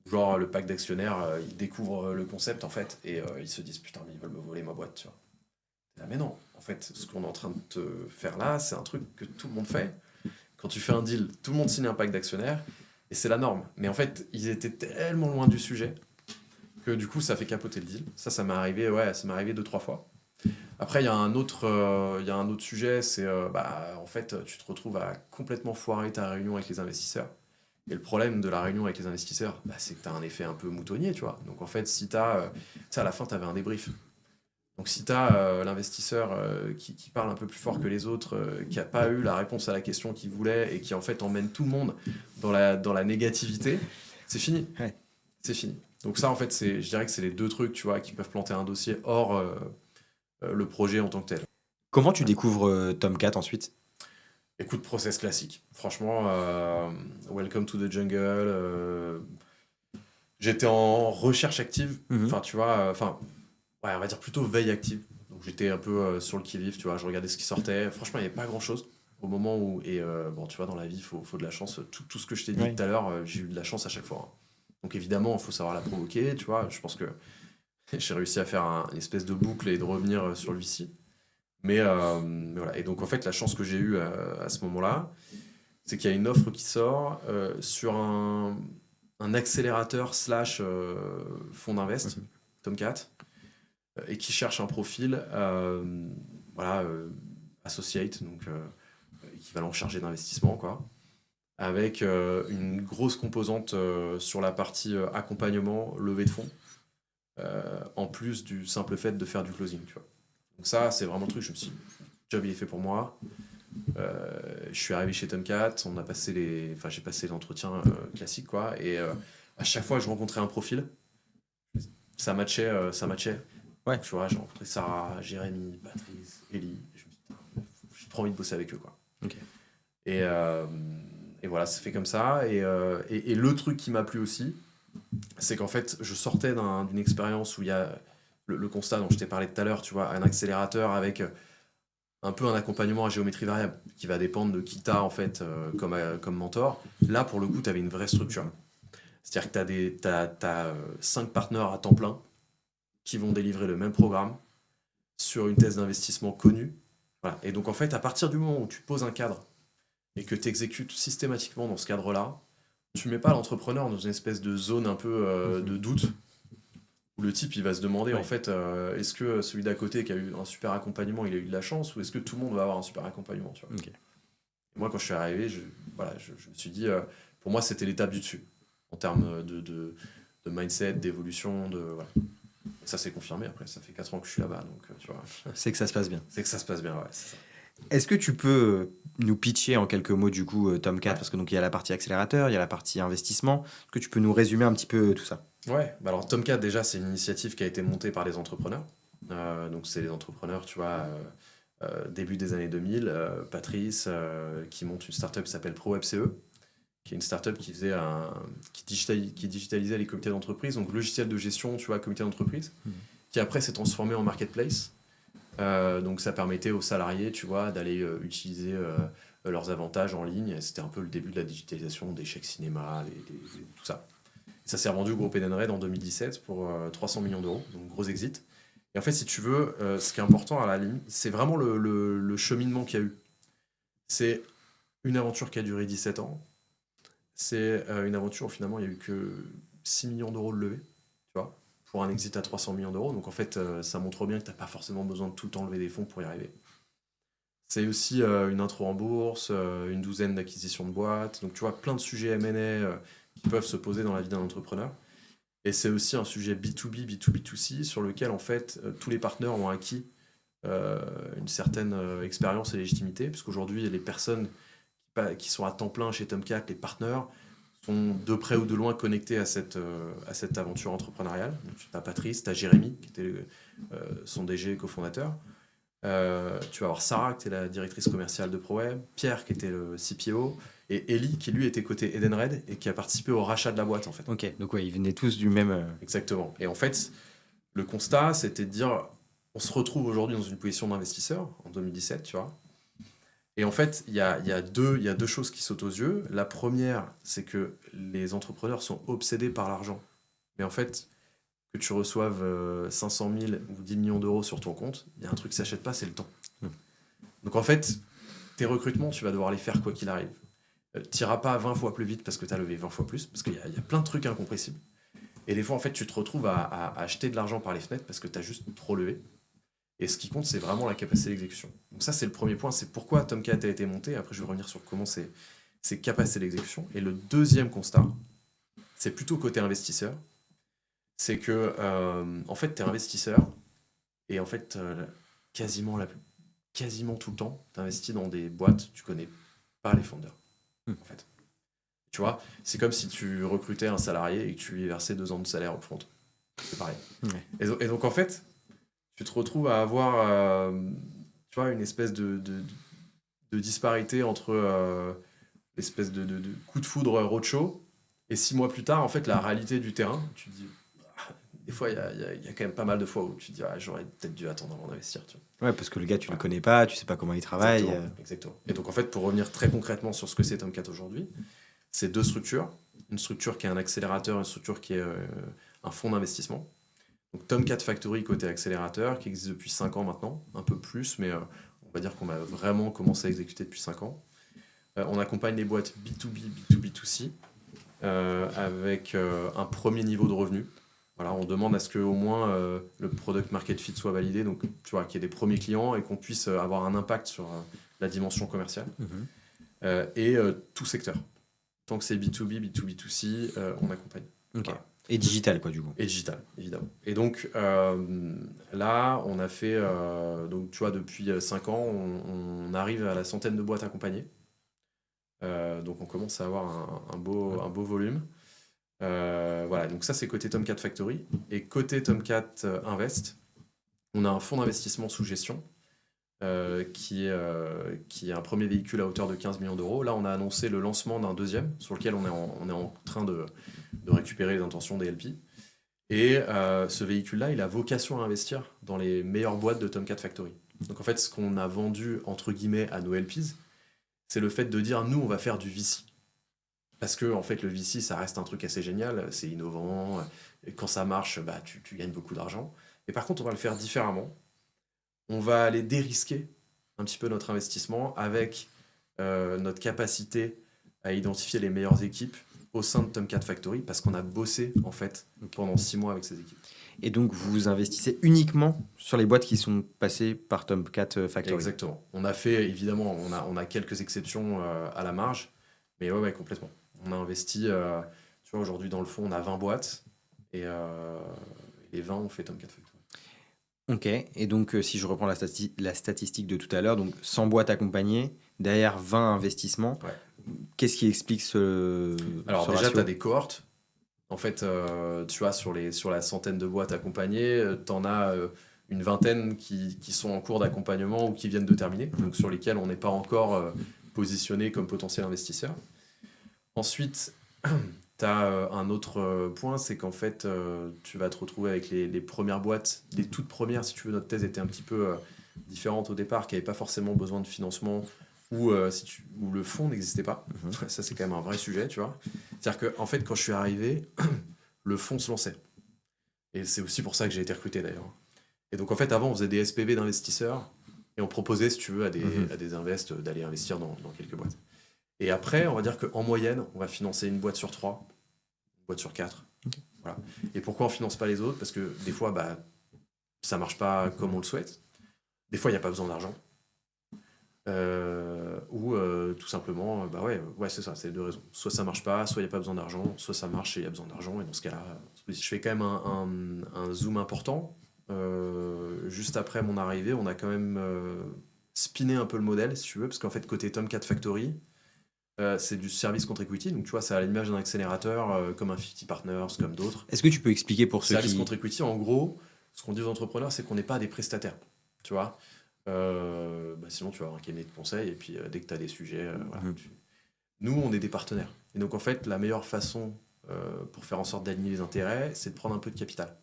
Genre, le pack d'actionnaires, ils découvrent le concept, en fait, et ils se disent, putain, mais ils veulent me voler ma boîte, tu vois. Là, mais non, en fait, ce qu'on est en train de te faire là, c'est un truc que tout le monde fait. Quand tu fais un deal, tout le monde signe un pack d'actionnaires, et c'est la norme. Mais en fait, ils étaient tellement loin du sujet que du coup, ça fait capoter le deal. Ça m'est arrivé, ça m'est arrivé 2-3 fois. Après, il y a un autre sujet, c'est en fait, tu te retrouves à complètement foirer ta réunion avec les investisseurs. Et le problème de la réunion avec les investisseurs, c'est que tu as un effet un peu moutonnier, tu vois. Donc en fait, si tu as, à la fin, tu avais un débrief. Donc si tu as l'investisseur qui parle un peu plus fort que les autres, qui n'a pas eu la réponse à la question qu'il voulait et qui en fait emmène tout le monde dans la négativité, c'est fini. Ouais. C'est fini. Donc ça, en fait, je dirais que c'est les 2 trucs, tu vois, qui peuvent planter un dossier hors le projet en tant que tel. Comment tu découvres Tomcat ensuite? Écoute, process classique. Franchement, welcome to the jungle. J'étais en recherche active. Enfin, tu vois, on va dire plutôt veille active. Donc j'étais un peu sur le qui-vive, tu vois, je regardais ce qui sortait. Franchement, il n'y avait pas grand-chose au moment où... Et bon, tu vois, dans la vie, il faut de la chance. Tout ce que je t'ai dit tout à l'heure, j'ai eu de la chance à chaque fois. Donc évidemment, il faut savoir la provoquer, tu vois. Je pense que j'ai réussi à faire une espèce de boucle et de revenir sur le VC. Mais voilà. Et donc en fait, la chance que j'ai eue à ce moment-là, c'est qu'il y a une offre qui sort sur un accélérateur slash fonds d'invest, Tomcat, et qui cherche un profil associate, donc équivalent chargé d'investissement, quoi, avec une grosse composante sur la partie accompagnement, levée de fonds, en plus du simple fait de faire du closing, tu vois. Donc ça, c'est vraiment le truc, je me suis dit, le job il est fait pour moi. Je suis arrivé chez Tomcat, j'ai passé l'entretien classique, quoi, et à chaque fois que je rencontrais un profil, ça matchait. Ouais. Tu vois, j'ai rencontré Sarah, Jérémy, Patrice, Ellie. Je me suis dit, j'ai trop envie de bosser avec eux, quoi. Ok. Et voilà, c'est fait comme ça. Et le truc qui m'a plu aussi, c'est qu'en fait, je sortais d'une expérience où il y a le constat dont je t'ai parlé tout à l'heure, tu vois, un accélérateur avec un peu un accompagnement à géométrie variable qui va dépendre de qui t'as en fait comme mentor. Là, pour le coup, tu avais une vraie structure. C'est-à-dire que t'as 5 partenaires à temps plein qui vont délivrer le même programme sur une thèse d'investissement connue. Voilà. Et donc, en fait, à partir du moment où tu poses un cadre et que tu exécutes systématiquement dans ce cadre-là, tu mets pas l'entrepreneur dans une espèce de zone un peu de doute où le type il va se demander en fait est-ce que celui d'à côté qui a eu un super accompagnement il a eu de la chance ou est-ce que tout le monde va avoir un super accompagnement, tu vois. Okay. Et moi quand je suis arrivé je me suis dit pour moi c'était l'étape du dessus en termes de mindset, d'évolution, voilà. Et ça s'est confirmé après, ça fait 4 ans que je suis là-bas donc tu vois. C'est que ça se passe bien. C'est que ça se passe bien, ouais, c'est ça. Est-ce que tu peux nous pitcher en quelques mots du coup Tomcat, parce que donc il y a la partie accélérateur, il y a la partie investissement. Est-ce que tu peux nous résumer un petit peu tout ça? Ouais, bah alors Tomcat déjà c'est une initiative qui a été montée par les entrepreneurs. Donc c'est les entrepreneurs, tu vois, début des années 2000, Patrice qui monte une startup qui s'appelle ProWebCE, qui est une startup qui digitalisait les comités d'entreprise, donc logiciel de gestion, tu vois, comité d'entreprise, qui après s'est transformé en marketplace. Donc ça permettait aux salariés, tu vois, d'aller utiliser leurs avantages en ligne. C'était un peu le début de la digitalisation des chèques cinéma, tout ça. Ça s'est revendu au groupe Edenred en 2017 pour 300 millions d'euros, donc gros exit. Et en fait, si tu veux, ce qui est important à la ligne, c'est vraiment le cheminement qu'il y a eu. C'est une aventure qui a duré 17 ans. C'est une aventure où finalement il n'y a eu que 6 millions d'euros de levée, tu vois, pour un exit à 300 millions d'euros. Donc en fait, ça montre bien que tu n'as pas forcément besoin de tout le temps lever des fonds pour y arriver. C'est aussi une intro en bourse, une douzaine d'acquisitions de boîtes. Donc tu vois, plein de sujets M&A qui peuvent se poser dans la vie d'un entrepreneur. Et c'est aussi un sujet B2B, B2B2C, sur lequel en fait tous les partenaires ont acquis une certaine expérience et légitimité, puisqu'aujourd'hui les personnes qui sont à temps plein chez Tomcat, les partenaires, sont de près ou de loin connectés à cette aventure entrepreneuriale. Tu as Patrice, tu as Jérémy, qui était son DG et cofondateur. Tu vas avoir Sarah, qui était la directrice commerciale de ProWeb, Pierre, qui était le CPO, et Ellie, qui lui était côté Edenred et qui a participé au rachat de la boîte, en fait. Ok, donc ouais, ils venaient tous du même... Exactement. Et en fait, le constat, c'était de dire, on se retrouve aujourd'hui dans une position d'investisseur, en 2017, tu vois. Et en fait, il y a deux choses qui sautent aux yeux. La première, c'est que les entrepreneurs sont obsédés par l'argent. Mais en fait, que tu reçoives 500 000 ou 10 millions d'euros sur ton compte, il y a un truc qui ne s'achète pas, c'est le temps. Donc en fait, tes recrutements, tu vas devoir les faire quoi qu'il arrive. Tu n'iras pas 20 fois plus vite parce que tu as levé 20 fois plus, parce qu'il y a plein de trucs incompressibles. Et des fois, en fait, tu te retrouves à acheter de l'argent par les fenêtres parce que tu as juste trop levé. Et ce qui compte, c'est vraiment la capacité d'exécution. Donc ça, c'est le premier point. C'est pourquoi Tomcat a été monté. Après, je vais revenir sur comment c'est capacité d'exécution. Et le deuxième constat, c'est plutôt côté investisseur. C'est que, en fait, tu es investisseur et en fait, quasiment tout le temps, tu investis dans des boîtes, tu connais pas les fondeurs. En fait. Tu vois, c'est comme si tu recrutais un salarié et que tu lui versais 2 ans de salaire au front. C'est pareil. Et donc, en fait, tu te retrouves à avoir tu vois, une espèce de disparité entre l'espèce de coup de foudre roadshow et 6 mois plus tard, en fait, la réalité du terrain, tu te dis, des fois, il y a quand même pas mal de fois où tu te dis, j'aurais peut-être dû attendre avant d'investir. Tu vois. Ouais, parce que le gars, tu le connais pas, tu sais pas comment il travaille. Exactement. Et donc, en fait, pour revenir très concrètement sur ce que c'est Tomcat aujourd'hui, c'est 2 structures. Une structure qui est un accélérateur, une structure qui est un fonds d'investissement. Donc Tomcat Factory côté accélérateur, qui existe depuis 5 ans maintenant, un peu plus, mais on va dire qu'on a vraiment commencé à exécuter depuis 5 ans. On accompagne les boîtes B2B, B2B2C avec un premier niveau de revenu. Voilà, on demande à ce que au moins le product market fit soit validé, donc tu vois, qu'il y ait des premiers clients et qu'on puisse avoir un impact sur la dimension commerciale. Et tout secteur. Tant que c'est B2B, B2B2C, on accompagne. Ok. Voilà. Et digital, quoi, du coup. Et digital, évidemment. Et donc, là, on a fait, donc, tu vois, depuis 5 ans, on arrive à la centaine de boîtes accompagnées. Donc, on commence à avoir un beau volume. Voilà, donc ça, c'est côté Tomcat Factory. Et côté Tomcat Invest, on a un fonds d'investissement sous gestion qui est un premier véhicule à hauteur de 15 millions d'euros. Là, on a annoncé le lancement d'un deuxième sur lequel on est en train de récupérer les intentions des LP. Et ce véhicule-là, il a vocation à investir dans les meilleures boîtes de Tomcat Factory. Donc en fait, ce qu'on a vendu, entre guillemets, à nos LPs, c'est le fait de dire, nous, on va faire du VC. Parce que en fait, le VC, ça reste un truc assez génial, c'est innovant, et quand ça marche, bah, tu gagnes beaucoup d'argent. Et par contre, on va le faire différemment. On va aller dérisquer un petit peu notre investissement avec notre capacité à identifier les meilleures équipes au sein de Tomcat Factory parce qu'on a bossé en fait pendant 6 mois avec ces équipes. Et donc, vous investissez uniquement sur les boîtes qui sont passées par Tomcat Factory. Exactement. On a fait, évidemment, on a quelques exceptions à la marge, mais ouais, complètement. On a investi, tu vois, aujourd'hui dans le fond, on a 20 boîtes et les 20 ont fait Tomcat Factory. Ok, et donc si je reprends la statistique de tout à l'heure, donc 100 boîtes accompagnées, derrière 20 investissements, qu'est-ce qui explique Alors ce déjà, ratio ? tu as des cohortes. En fait, tu vois, sur la centaine de boîtes accompagnées, tu en as une vingtaine qui sont en cours d'accompagnement ou qui viennent de terminer, donc sur lesquelles on n'est pas encore positionné comme potentiel investisseur. Ensuite, tu as un autre point, c'est qu'en fait, tu vas te retrouver avec les premières boîtes, les toutes premières, si tu veux, notre thèse était un petit peu différente au départ, qui n'avaient pas forcément besoin de financement ou où le fonds n'existait pas. Ça, c'est quand même un vrai sujet, tu vois. C'est-à-dire qu'en fait, quand je suis arrivé, le fonds se lançait. Et c'est aussi pour ça que j'ai été recruté, d'ailleurs. Et donc, en fait, avant, on faisait des SPV d'investisseurs et on proposait, si tu veux, à des invests d'aller investir dans quelques boîtes. Et après, on va dire qu'en moyenne, on va financer une boîte sur 3, une boîte sur 4. Okay. Voilà. Et pourquoi on ne finance pas les autres ? Parce que des fois, ça ne marche pas comme on le souhaite. Des fois, il n'y a pas besoin d'argent. Ou tout simplement, ouais, c'est ça, c'est 2 raisons. Soit ça ne marche pas, soit il n'y a pas besoin d'argent, soit ça marche et il y a besoin d'argent. Et dans ce cas-là, je fais quand même un zoom important. Juste après mon arrivée, on a quand même spinné un peu le modèle, si tu veux, parce qu'en fait, côté Tomcat Factory, c'est du service contre equity, donc tu vois, c'est à l'image d'un accélérateur comme un 50 Partners, comme d'autres. Est-ce que tu peux expliquer pour ceux service contre equity, en gros, ce qu'on dit aux entrepreneurs, c'est qu'on n'est pas des prestataires, tu vois. Sinon, tu vas avoir un cabinet de conseil, et puis dès que tu as des sujets, nous, on est des partenaires. Et donc, en fait, la meilleure façon pour faire en sorte d'aligner les intérêts, c'est de prendre un peu de capital.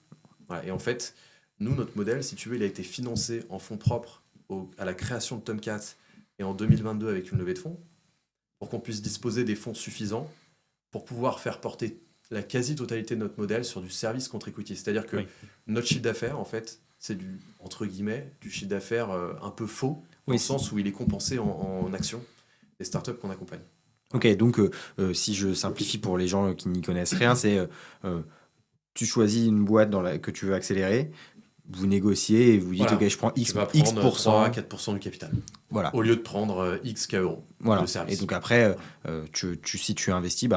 Voilà. Et en fait, nous, notre modèle, si tu veux, il a été financé en fonds propres à la création de Tomcat et en 2022 avec une levée de fonds, pour qu'on puisse disposer des fonds suffisants pour pouvoir faire porter la quasi-totalité de notre modèle sur du service contre equity. C'est-à-dire que notre chiffre d'affaires, en fait, c'est du, entre guillemets, du chiffre d'affaires un peu faux, dans le sens où il est compensé en actions des startups qu'on accompagne. Ok, donc si je simplifie pour les gens qui n'y connaissent rien, c'est tu choisis une boîte que tu veux accélérer, vous négociez et vous dites ok, je prends X%. Tu vas prendre 3 à 4% du capital. Voilà. Au lieu de prendre X K euros de service. Et donc après, si tu investis,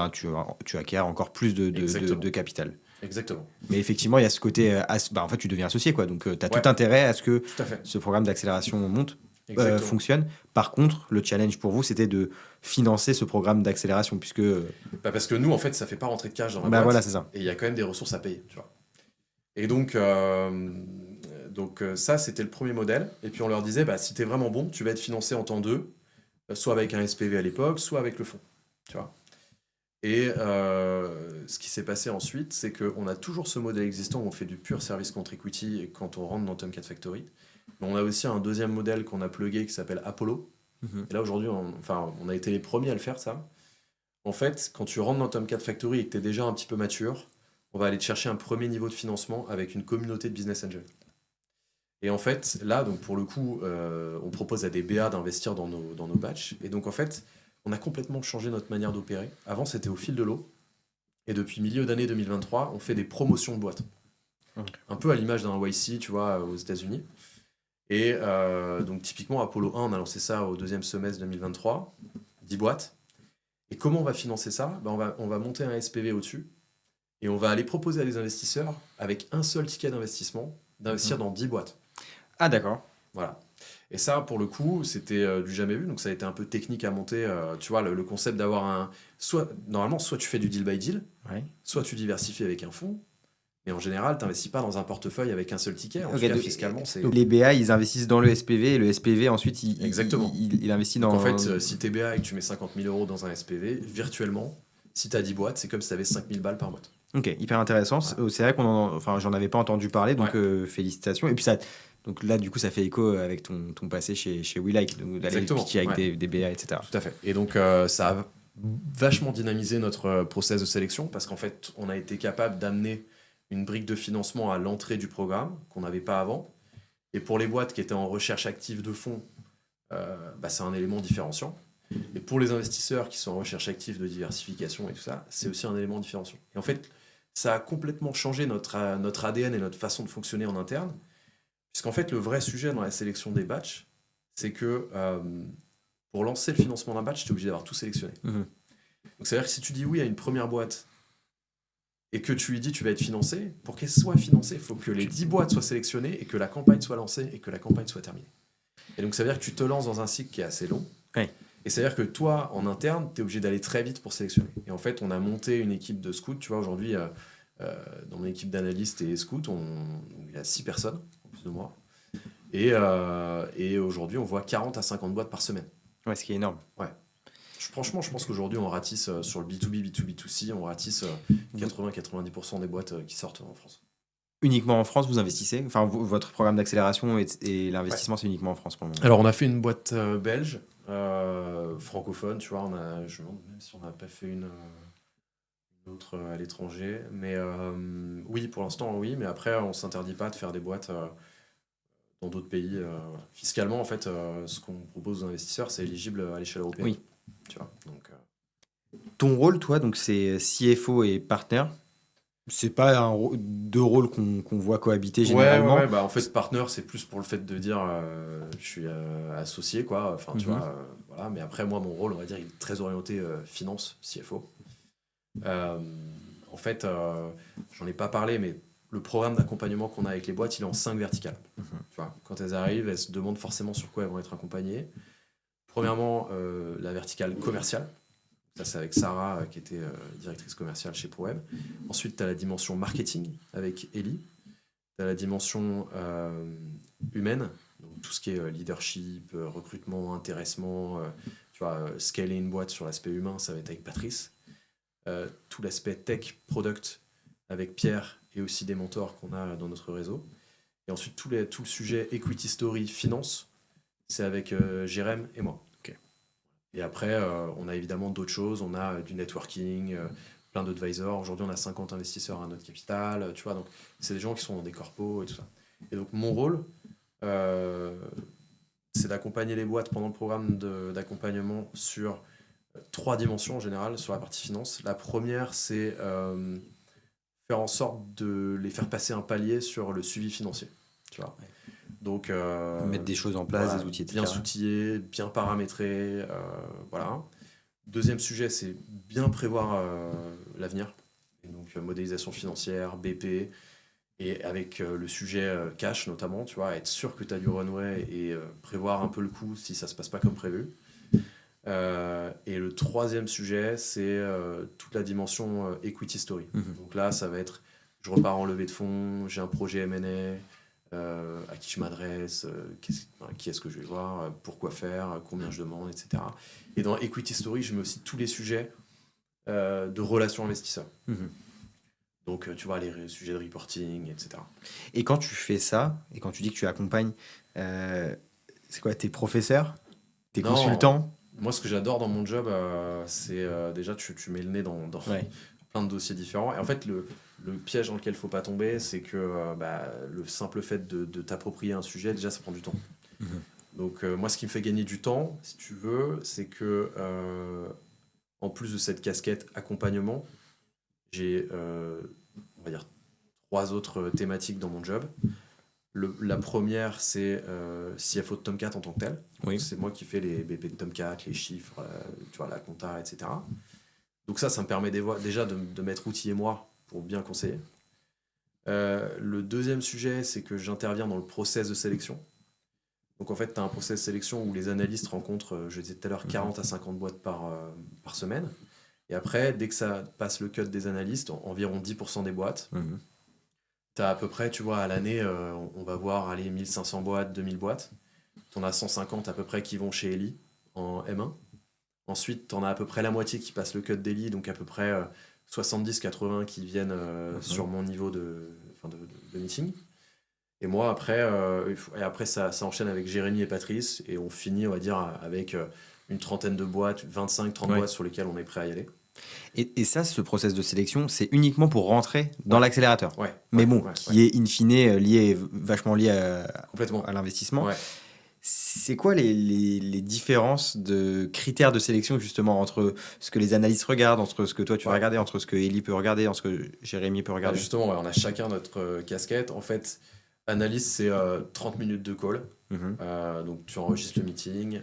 tu acquiers encore plus de capital. Exactement. Mais effectivement, il y a ce côté, en fait, tu deviens associé, quoi. Donc, tu as tout intérêt à ce que ce programme d'accélération monte, fonctionne. Par contre, le challenge pour vous, c'était de financer ce programme d'accélération, puisque... parce que nous, en fait, ça fait pas rentrer de cash dans la boîte. Voilà, c'est ça. Et il y a quand même des ressources à payer, tu vois. Et donc ça, c'était le premier modèle. Et puis, on leur disait, si t'es vraiment bon, tu vas être financé en temps 2, soit avec un SPV à l'époque, soit avec le fonds, tu vois. Et ce qui s'est passé ensuite, c'est qu'on a toujours ce modèle existant où on fait du pur service contre equity quand on rentre dans Tomcat Factory. Mais on a aussi un deuxième modèle qu'on a plugué qui s'appelle Apollo. Et là, aujourd'hui, on a été les premiers à le faire, ça. En fait, quand tu rentres dans Tomcat Factory et que tu es déjà un petit peu mature, on va aller te chercher un premier niveau de financement avec une communauté de business angels. Et en fait, là, donc pour le coup, on propose à des BA d'investir dans nos batchs. Et donc, en fait, on a complètement changé notre manière d'opérer. Avant, c'était au fil de l'eau. Et depuis milieu d'année 2023, on fait des promotions de boîtes. Un peu à l'image d'un YC, tu vois, aux États-Unis. Et donc, typiquement, Apollo 1, on a lancé ça au deuxième semestre 2023, 10 boîtes. Et comment on va financer ça? On va monter un SPV au-dessus et on va aller proposer à des investisseurs, avec un seul ticket d'investissement, d'investir dans 10 boîtes. Ah, d'accord. Voilà. Et ça, pour le coup, c'était du jamais vu. Donc, ça a été un peu technique à monter. Tu vois, le concept d'avoir un. Normalement, soit tu fais du deal by deal, Ouais. soit tu diversifies avec un fonds. Mais en général, tu n'investis pas dans un portefeuille avec un seul ticket. En tout cas, fiscalement, c'est. Donc les BA, ils investissent dans le SPV et le SPV, ensuite, Exactement. il investit dans. Donc, en fait, si tu es BA et que tu mets 50 000 euros dans un SPV, virtuellement, si tu as 10 boîtes, c'est comme si tu avais 5 000 balles par boîte. Ok, hyper intéressant. Ouais. C'est vrai enfin, j'en avais pas entendu parler, donc félicitations. Et puis ça, donc là, du coup, ça fait écho avec ton passé chez WeLike, donc d'aller Exactement, pitcher avec ouais. des BA, etc. Tout à fait. Et donc, ça a vachement dynamisé notre process de sélection parce qu'en fait, on a été capable d'amener une brique de financement à l'entrée du programme qu'on n'avait pas avant. Et pour les boîtes qui étaient en recherche active de fonds, c'est un élément différenciant. Et pour les investisseurs qui sont en recherche active de diversification et tout ça, c'est aussi un élément différenciant. Et en fait, ça a complètement changé notre ADN et notre façon de fonctionner en interne. Puisqu'en fait, le vrai sujet dans la sélection des batchs, c'est que pour lancer le financement d'un batch, tu es obligé d'avoir tout sélectionné. Mhm. Donc, c'est-à-dire que si tu dis oui à une première boîte et que tu lui dis tu vas être financé, pour qu'elle soit financée, il faut que les 10 boîtes soient sélectionnées et que la campagne soit lancée et que la campagne soit terminée. Et donc, ça veut dire que tu te lances dans un cycle qui est assez long. Ouais. Et ça veut dire que toi, en interne, tu es obligé d'aller très vite pour sélectionner. Et en fait, on a monté une équipe de scouts. Tu vois, aujourd'hui, dans mon équipe d'analystes et scouts, il y a 6 personnes, en plus de moi. Et aujourd'hui, on voit 40 à 50 boîtes par semaine. Ouais, ce qui est énorme. Ouais. Franchement, je pense qu'aujourd'hui, on ratisse sur le B2B, B2B2C, on ratisse 80-90% des boîtes qui sortent en France. Uniquement en France, vous investissez? Enfin, votre programme d'accélération et l'investissement, c'est uniquement en France pour le moment. Alors, on a fait une boîte belge, francophone, tu vois. Je me demande même si on n'a pas fait une autre à l'étranger. Mais oui, pour l'instant, oui. Mais après, on ne s'interdit pas de faire des boîtes dans d'autres pays. Fiscalement, en fait, ce qu'on propose aux investisseurs, c'est éligible à l'échelle européenne. Oui. Tu vois, donc, Ton rôle, toi, donc c'est CFO et partner. C'est pas deux rôles qu'on voit cohabiter généralement. Ouais. Bah, en fait, partner, c'est plus pour le fait de dire je suis associé, quoi. Enfin, tu vois, voilà. Mais après, moi, mon rôle, on va dire, il est très orienté finance, CFO. En fait, j'en ai pas parlé, mais le programme d'accompagnement qu'on a avec les boîtes, il est en 5 verticales. Tu vois, quand elles arrivent, elles se demandent forcément sur quoi elles vont être accompagnées. Premièrement, la verticale commerciale. Ça, c'est avec Sarah, qui était directrice commerciale chez ProWeb. Ensuite, tu as la dimension marketing avec Ellie. Tu as la dimension humaine, donc tout ce qui est leadership, recrutement, intéressement, tu vois, scaler une boîte sur l'aspect humain, ça va être avec Patrice. Tout l'aspect tech, product, avec Pierre et aussi des mentors qu'on a dans notre réseau. Et ensuite, tout le sujet equity story, finance, c'est avec Jérém et moi. Et après, on a évidemment d'autres choses. On a du networking, plein d'advisors. Aujourd'hui, on a 50 investisseurs à notre capital. Tu vois, donc c'est des gens qui sont dans des corpos et tout ça. Et donc, mon rôle, c'est d'accompagner les boîtes pendant le programme d'accompagnement sur 3 dimensions en général, sur la partie finance. La première, c'est faire en sorte de les faire passer un palier sur le suivi financier. Tu vois. Donc, mettre des choses en place, voilà, des outils, etc. bien s'outiller, bien paramétrer, voilà. Deuxième sujet, c'est bien prévoir l'avenir. Et donc, modélisation financière, BP, et avec le sujet cash notamment, tu vois, être sûr que tu as du runway et prévoir un peu le coût si ça ne se passe pas comme prévu. Et le troisième sujet, c'est toute la dimension equity story. Donc là, ça va être, je repars en levée de fonds, j'ai un projet M&A, à qui je m'adresse, qui est-ce que je vais voir, pourquoi faire, combien je demande, etc. Et dans Equity Story, je mets aussi tous les sujets de relations investisseurs. Donc, tu vois, les sujets de reporting, etc. Et quand tu fais ça, et quand tu dis que tu accompagnes, c'est quoi, t'es professeur? T'es consultant? Moi, ce que j'adore dans mon job, c'est déjà, tu mets le nez dans plein de dossiers différents. Et en fait, le piège dans lequel il ne faut pas tomber, c'est que le simple fait de t'approprier un sujet, déjà, ça prend du temps. Donc moi, ce qui me fait gagner du temps, si tu veux, c'est que en plus de cette casquette accompagnement, j'ai, on va dire, 3 autres thématiques dans mon job. La première, c'est CFO de Tomcat en tant que tel. Oui. C'est moi qui fais les BP de Tomcat, les chiffres, tu vois, la compta, etc. Donc ça me permet déjà de m'être outillé moi pour bien conseiller. Le deuxième sujet, c'est que j'interviens dans le process de sélection. Donc en fait, tu as un process de sélection où les analystes rencontrent, je disais tout à l'heure, 40 à 50 boîtes par semaine. Et après, dès que ça passe le cut des analystes, environ 10% des boîtes, tu as à peu près, tu vois, à l'année, on va voir aller 1500 boîtes, 2000 boîtes. Tu en as 150 à peu près qui vont chez Eli en M1. Ensuite, tu en as à peu près la moitié qui passe le cut d'Eli, donc à peu près 70-80 qui viennent sur mon niveau de meeting. Et moi, après ça enchaîne avec Jérémy et Patrice, et on finit, on va dire, avec une trentaine de boîtes, 25-30 boîtes sur lesquelles on est prêt à y aller. Et ça, ce process de sélection, c'est uniquement pour rentrer dans l'accélérateur. Mais qui est in fine vachement lié complètement à l'investissement. Ouais. C'est quoi les différences de critères de sélection justement entre ce que les analystes regardent, entre ce que toi tu vas regarder, entre ce que Eli peut regarder, entre ce que Jérémy peut regarder? Justement, on a chacun notre casquette. En fait, analyse, c'est 30 minutes de call. Donc tu enregistres le meeting.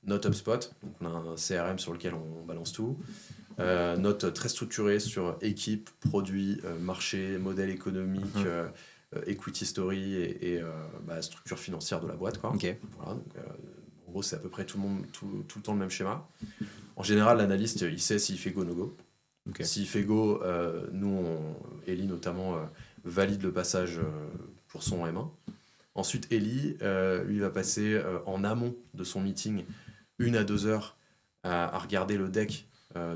Note HubSpot, donc on a un CRM sur lequel on balance tout. Note très structurée sur équipe, produit, marché, modèle économique, equity story et structure financière de la boîte, quoi. Voilà, donc, en gros, c'est à peu près tout le temps le même schéma. En général, l'analyste, il sait s'il fait go, no go. S'il fait go, nous, Eli notamment, valide le passage pour son M1. Ensuite, Eli, lui, va passer en amont de son meeting 1 à 2 heures à regarder le deck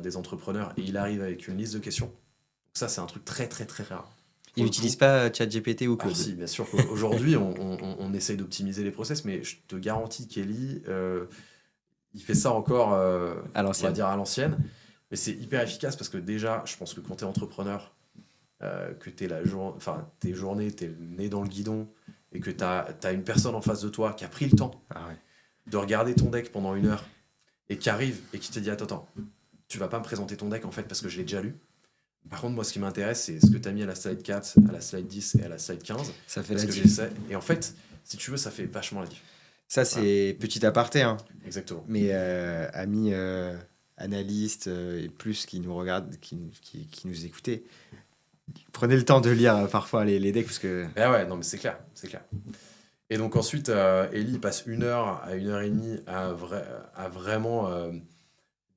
des entrepreneurs, et il arrive avec une liste de questions. Donc ça, c'est un truc très, très, très rare. Il n'utilise pas ChatGPT ou Claude? Si, bien sûr qu'aujourd'hui, on essaye d'optimiser les process, mais je te garantis qu'Eli, il fait ça encore, on va dire à l'ancienne. Mais c'est hyper efficace parce que déjà, je pense que quand tu es entrepreneur, que tes journées, tu es le nez dans le guidon, et que tu as une personne en face de toi qui a pris le temps de regarder ton deck pendant 1 heure, et qui arrive et qui te dit attends, tu vas pas me présenter ton deck en fait parce que je l'ai déjà lu. Par contre, moi, ce qui m'intéresse, c'est ce que tu as mis à la slide 4, à la slide 10 et à la slide 15. Ça fait la diff. Et en fait, si tu veux, ça fait vachement la diff. Ça, c'est petit aparté. Hein. Exactement. Mais amis analystes et plus qui nous regardent, qui nous écoutaient, prenez le temps de lire parfois les decks parce que... non, mais c'est clair. Et donc ensuite, Eli passe 1 heure à 1 heure et demie à vraiment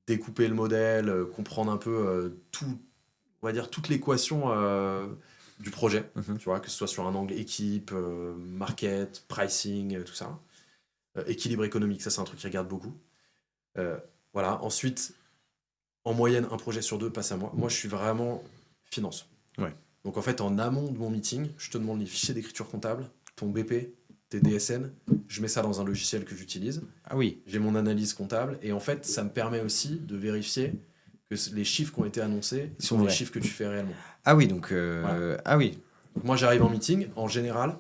découper le modèle, comprendre un peu on va dire toute l'équation du projet, tu vois, que ce soit sur un angle équipe, market, pricing, tout ça. Équilibre économique, ça c'est un truc qu'il regarde beaucoup. Voilà, ensuite, en moyenne, un projet sur 2 passe à moi. Moi, je suis vraiment finance. Donc en fait, en amont de mon meeting, je te demande les fichiers d'écriture comptable, ton BP, tes DSN, je mets ça dans un logiciel que j'utilise. Ah oui. J'ai mon analyse comptable, et en fait, ça me permet aussi de vérifier que les chiffres qui ont été annoncés sont les chiffres que tu fais réellement. Ah oui, donc... voilà. Ah oui. Donc moi, j'arrive en meeting, en général,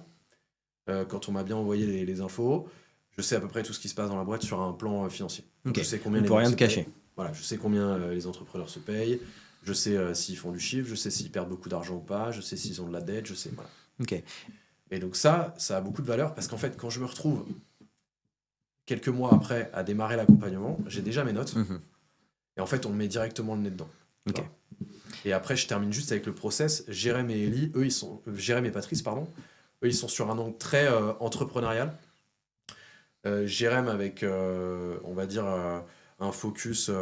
quand on m'a bien envoyé les infos, je sais à peu près tout ce qui se passe dans la boîte sur un plan financier. Okay. Je sais combien les rien de cacher. Voilà, je sais combien les entrepreneurs se payent, je sais s'ils font du chiffre, je sais s'ils perdent beaucoup d'argent ou pas, je sais s'ils ont de la dette, je sais... Voilà. Ok. Et donc ça a beaucoup de valeur parce qu'en fait, quand je me retrouve quelques mois après à démarrer l'accompagnement, j'ai déjà mes notes. Et en fait, on me met directement le nez dedans. Okay. Et après, je termine juste avec le process. Jérémy et Eli, Jérémy et Patrice, eux, ils sont sur un angle très entrepreneurial. Jérémy avec, on va dire, un focus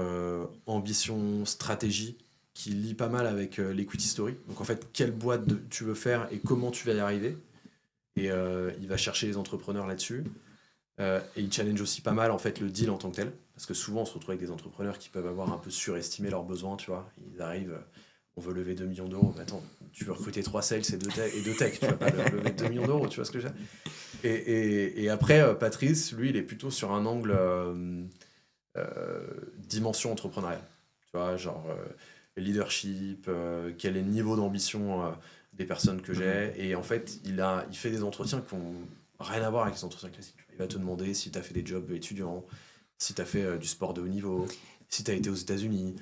ambition, stratégie, qui lie pas mal avec l'equity story. Donc en fait, quelle boîte tu veux faire et comment tu vas y arriver. Et il va chercher les entrepreneurs là-dessus. Et il challenge aussi pas mal en fait le deal en tant que tel, parce que souvent on se retrouve avec des entrepreneurs qui peuvent avoir un peu surestimé leurs besoins, tu vois. Ils arrivent, on veut lever 2 millions d'euros, mais attends, tu veux recruter 3 sales et 2 tech, tu vas pas lever 2 millions d'euros, tu vois ce que je veux dire. Et après, Patrice, lui, il est plutôt sur un angle dimension entrepreneuriale, tu vois, genre leadership, quel est le niveau d'ambition des personnes que j'ai, et en fait il fait des entretiens Rien à voir avec les entretiens classiques. Il va te demander si tu as fait des jobs étudiants, si tu as fait du sport de haut niveau, si tu as été aux États-Unis.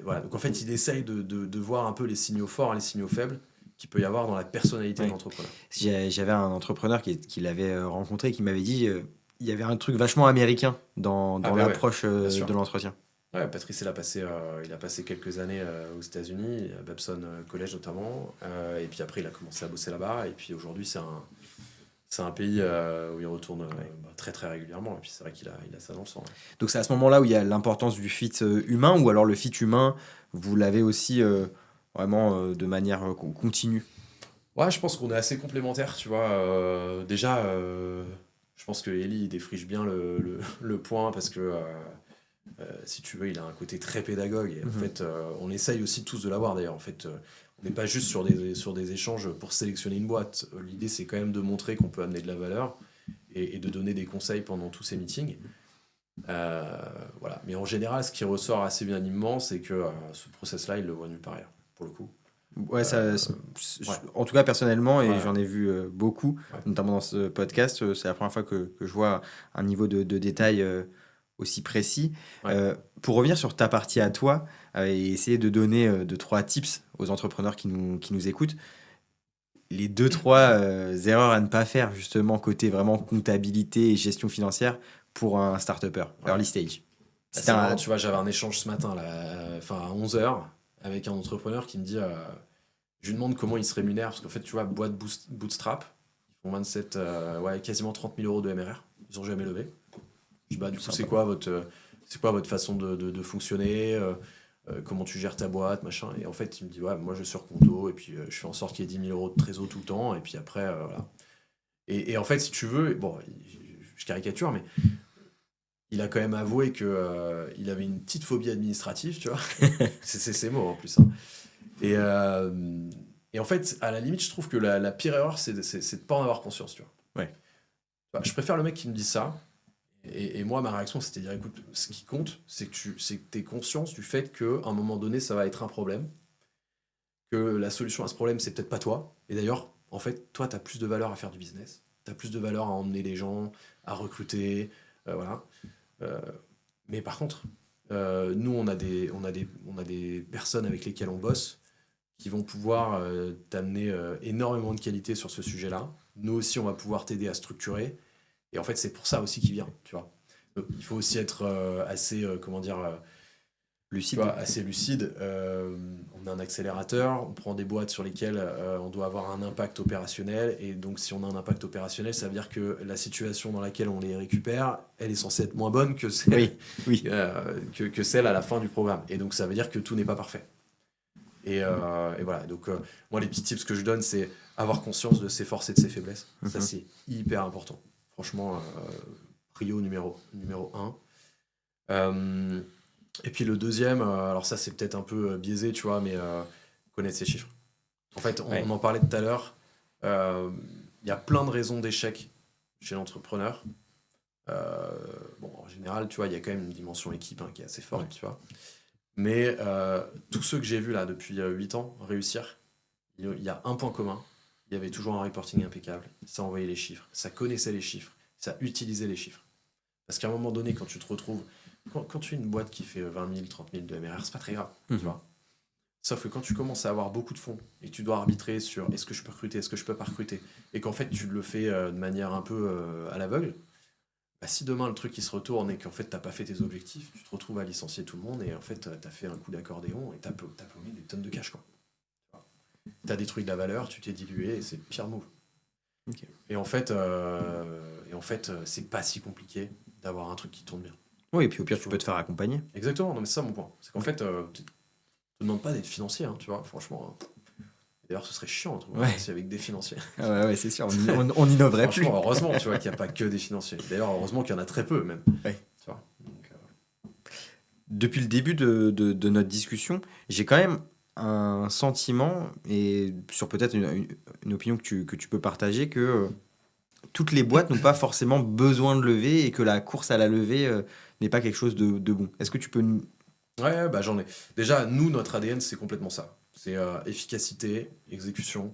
Voilà. Donc en fait, il essaye de voir un peu les signaux forts et les signaux faibles qu'il peut y avoir dans la personnalité de Ouais. l'entrepreneur. J'avais un entrepreneur qui l'avait rencontré qui m'avait dit il y avait un truc vachement américain dans Ouais, l'approche bien sûr. de l'entretien. Ouais, Patrice, il a passé quelques années aux États-Unis, à Babson College notamment, et puis après il a commencé à bosser là-bas, et puis aujourd'hui c'est un pays où il retourne très très régulièrement, et puis c'est vrai il a ça dans le sang. Ouais. Donc c'est à ce moment-là où il y a l'importance du fit humain, ou alors le fit humain, vous l'avez aussi vraiment de manière continue. Ouais, je pense qu'on est assez complémentaires, tu vois. Déjà, je pense que Ellie il défriche bien le point parce que si tu veux, il a un côté très pédagogue. Et en fait, on essaye aussi tous de l'avoir d'ailleurs. En fait, on n'est pas juste sur des échanges pour sélectionner une boîte. L'idée, c'est quand même de montrer qu'on peut amener de la valeur et de donner des conseils pendant tous ces meetings. Voilà. Mais en général, ce qui ressort assez bien unanimement, c'est que ce process-là, il le voit nulle part ailleurs, pour le coup. Ouais, Ouais. en tout cas personnellement, et Ouais. j'en ai vu beaucoup, Ouais. notamment dans ce podcast, c'est la première fois que je vois un niveau de détail aussi précis. Ouais. Pour revenir sur ta partie à toi et essayer de donner 2-3 tips aux entrepreneurs qui nous écoutent, les 2-3 erreurs à ne pas faire justement côté vraiment comptabilité et gestion financière pour un start-upper, Ouais. early stage. Si C'est t'as marrant, un- tu vois, j'avais un échange ce matin, là, enfin à 11h, avec un entrepreneur qui me dit, je lui demande comment il se rémunère, parce qu'en fait, tu vois, boîte bootstrap, ils font 27, ouais, quasiment 30 000 euros de MRR, ils n'ont jamais levé. Je dis, bah, du coup, Sympa. c'est quoi votre façon de fonctionner, comment tu gères ta boîte, machin. Et en fait, il me dit, ouais, moi, je suis sur Conto, et puis je fais en sorte qu'il y ait 10 000 euros de trésor tout le temps, et puis après, voilà. Et en fait, si tu veux, bon, je caricature, mais il a quand même avoué que il avait une petite phobie administrative, tu vois. C'est ses mots en plus. Hein. Et, euh, et en fait, à la limite, je trouve que la pire erreur, c'est de pas en avoir conscience, tu vois. Ouais. Bah, je préfère le mec qui me dit ça. Et moi, ma réaction, c'était de dire, écoute, ce qui compte, c'est que tu aies conscience du fait qu'à un moment donné, ça va être un problème, que la solution à ce problème, c'est peut-être pas toi. Et d'ailleurs, en fait, toi, tu as plus de valeur à faire du business. Tu as plus de valeur à emmener les gens, à recruter, voilà. Euh, mais par contre, nous, on a des personnes avec lesquelles on bosse qui vont pouvoir t'amener énormément de qualité sur ce sujet-là. Nous aussi, on va pouvoir t'aider à structurer. Et en fait, c'est pour ça aussi qu'il vient, tu vois. Donc, il faut aussi être assez, comment dire, tu Lucide. vois, assez lucide. On a un accélérateur, on prend des boîtes sur lesquelles on doit avoir un impact opérationnel. Et donc, si on a un impact opérationnel, ça veut dire que la situation dans laquelle on les récupère, elle est censée être moins bonne que celle, Oui. que celle à la fin du programme. Et donc, ça veut dire que tout n'est pas parfait. Et voilà. Donc, moi, les petits tips que je donne, c'est avoir conscience de ses forces et de ses faiblesses. Ça, c'est hyper important. Franchement, prio numéro 1. Et puis le deuxième, alors ça c'est peut-être un peu biaisé, tu vois, mais connaître ses chiffres. En fait, on en parlait tout à l'heure. Il y a plein de raisons d'échec chez l'entrepreneur. Bon, en général, tu vois, il y a quand même une dimension équipe qui est assez forte, tu vois. Mais tous ceux que j'ai vus là depuis 8 ans réussir, il y a un point commun. Il y avait toujours un reporting impeccable. Ça envoyait les chiffres, ça connaissait les chiffres, ça utilisait les chiffres. Parce qu'à un moment donné, quand tu te retrouves, quand tu es une boîte qui fait 20 000, 30 000 de MRR, c'est pas très grave, tu vois. Sauf que quand tu commences à avoir beaucoup de fonds et que tu dois arbitrer sur est-ce que je peux recruter, est-ce que je peux pas recruter, et qu'en fait tu le fais de manière un peu à l'aveugle, bah, si demain le truc il se retourne et qu'en fait t'as pas fait tes objectifs, tu te retrouves à licencier tout le monde et en fait t'as fait un coup d'accordéon et t'as paumé des tonnes de cash, quoi. T'as détruit de la valeur, tu t'es dilué et c'est le pire move. Okay. Et en fait, c'est pas si compliqué d'avoir un truc qui tourne bien. Oui, et puis au pire, tu peux te faire accompagner. Exactement, non mais c'est ça mon point. C'est qu'en fait, tu te demandes pas d'être financier, hein, tu vois, franchement. D'ailleurs, ce serait chiant entre avec des financiers. Ah ouais, c'est sûr, on innoverait plus. Franchement, heureusement, tu vois, qu'il n'y a pas que des financiers. D'ailleurs, heureusement qu'il y en a très peu, même. Ouais. Tu vois, donc, depuis le début de notre discussion, j'ai quand même un sentiment, et sur peut-être une opinion que tu peux partager, que toutes les boîtes n'ont pas forcément besoin de lever et que la course à la levée n'est pas quelque chose de bon. Est-ce que tu peux... Ouais, bah j'en ai. Déjà, nous, notre ADN, c'est complètement ça. C'est efficacité, exécution.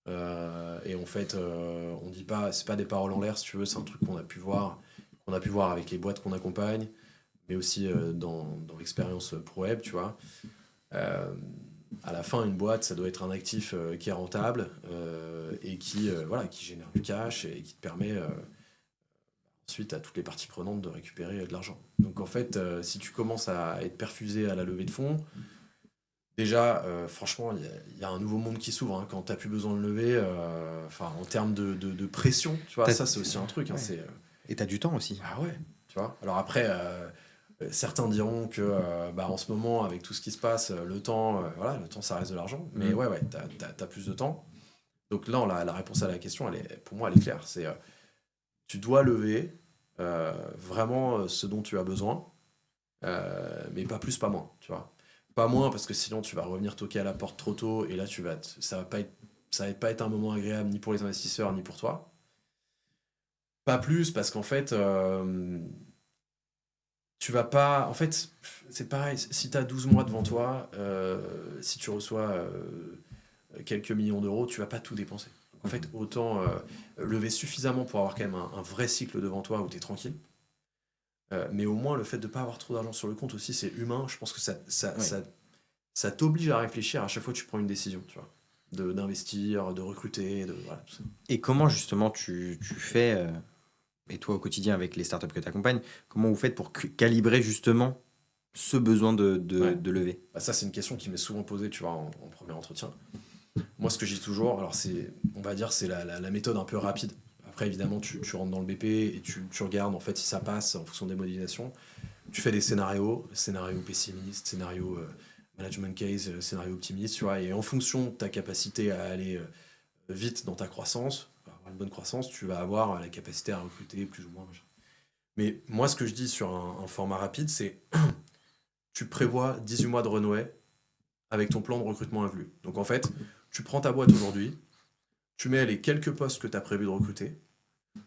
Et en fait, on dit pas, c'est pas des paroles en l'air, si tu veux, c'est un truc qu'on a pu voir avec les boîtes qu'on accompagne, mais aussi dans l'expérience ProWeb, tu vois. Euh, à la fin, une boîte, ça doit être un actif qui est rentable et qui génère du cash et qui te permet ensuite à toutes les parties prenantes de récupérer de l'argent. Donc en fait, si tu commences à être perfusé à la levée de fonds, déjà, franchement, il y a un nouveau monde qui s'ouvre hein, quand tu n'as plus besoin de lever. En termes de pression, tu vois, ça c'est aussi un truc. Hein, ouais. Et tu as du temps aussi. Ah ouais, tu vois. Alors après, certains diront que en ce moment, avec tout ce qui se passe, le temps, le temps ça reste de l'argent. Mais ouais, t'as plus de temps. Donc là, la réponse à la question, pour moi, elle est claire. C'est tu dois lever vraiment ce dont tu as besoin, mais pas plus, pas moins, tu vois. Pas moins parce que sinon tu vas revenir toquer à la porte trop tôt et là ça va pas être un moment agréable ni pour les investisseurs ni pour toi. Pas plus parce qu'en fait, tu vas pas. En fait, c'est pareil. Si tu as 12 mois devant toi, si tu reçois quelques millions d'euros, tu vas pas tout dépenser. En fait, autant lever suffisamment pour avoir quand même un vrai cycle devant toi où tu es tranquille. Mais au moins, le fait de ne pas avoir trop d'argent sur le compte aussi, c'est humain. Je pense que ça t'oblige à réfléchir à chaque fois que tu prends une décision, tu vois. D'investir, de recruter, voilà, tout ça. Et comment justement tu fais, et toi au quotidien avec les startups que tu accompagnes, comment vous faites pour calibrer justement ce besoin Ouais. de lever? Ça, c'est une question qui m'est souvent posée, tu vois, en premier entretien. Moi, ce que je dis toujours, alors on va dire, c'est la méthode un peu rapide. Après, évidemment, tu rentres dans le BP et tu regardes en fait si ça passe en fonction des modélisations. Tu fais des scénarios pessimistes, scénarios management case, scénario optimiste, tu vois, et en fonction de ta capacité à aller vite dans ta croissance, avoir une bonne croissance, tu vas avoir la capacité à recruter plus ou moins. Mais moi, ce que je dis sur un format rapide, c'est tu prévois 18 mois de runway avec ton plan de recrutement inclus. Donc en fait, tu prends ta boîte aujourd'hui, tu mets les quelques postes que tu as prévu de recruter,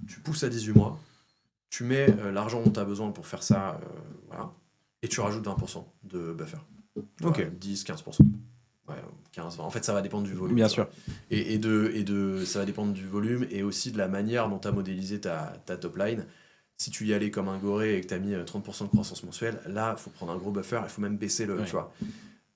tu pousses à 18 mois, tu mets l'argent dont tu as besoin pour faire ça, voilà, et tu rajoutes 20% de buffer. Ok. 10-15%. Ouais, 15, 20. En fait, ça va dépendre du volume. Bien sûr. Ça va dépendre du volume et aussi de la manière dont tu as modélisé ta top line. Si tu y allais comme un goré et que tu as mis 30% de croissance mensuelle, là, il faut prendre un gros buffer, il faut même baisser le. Ouais. Tu vois.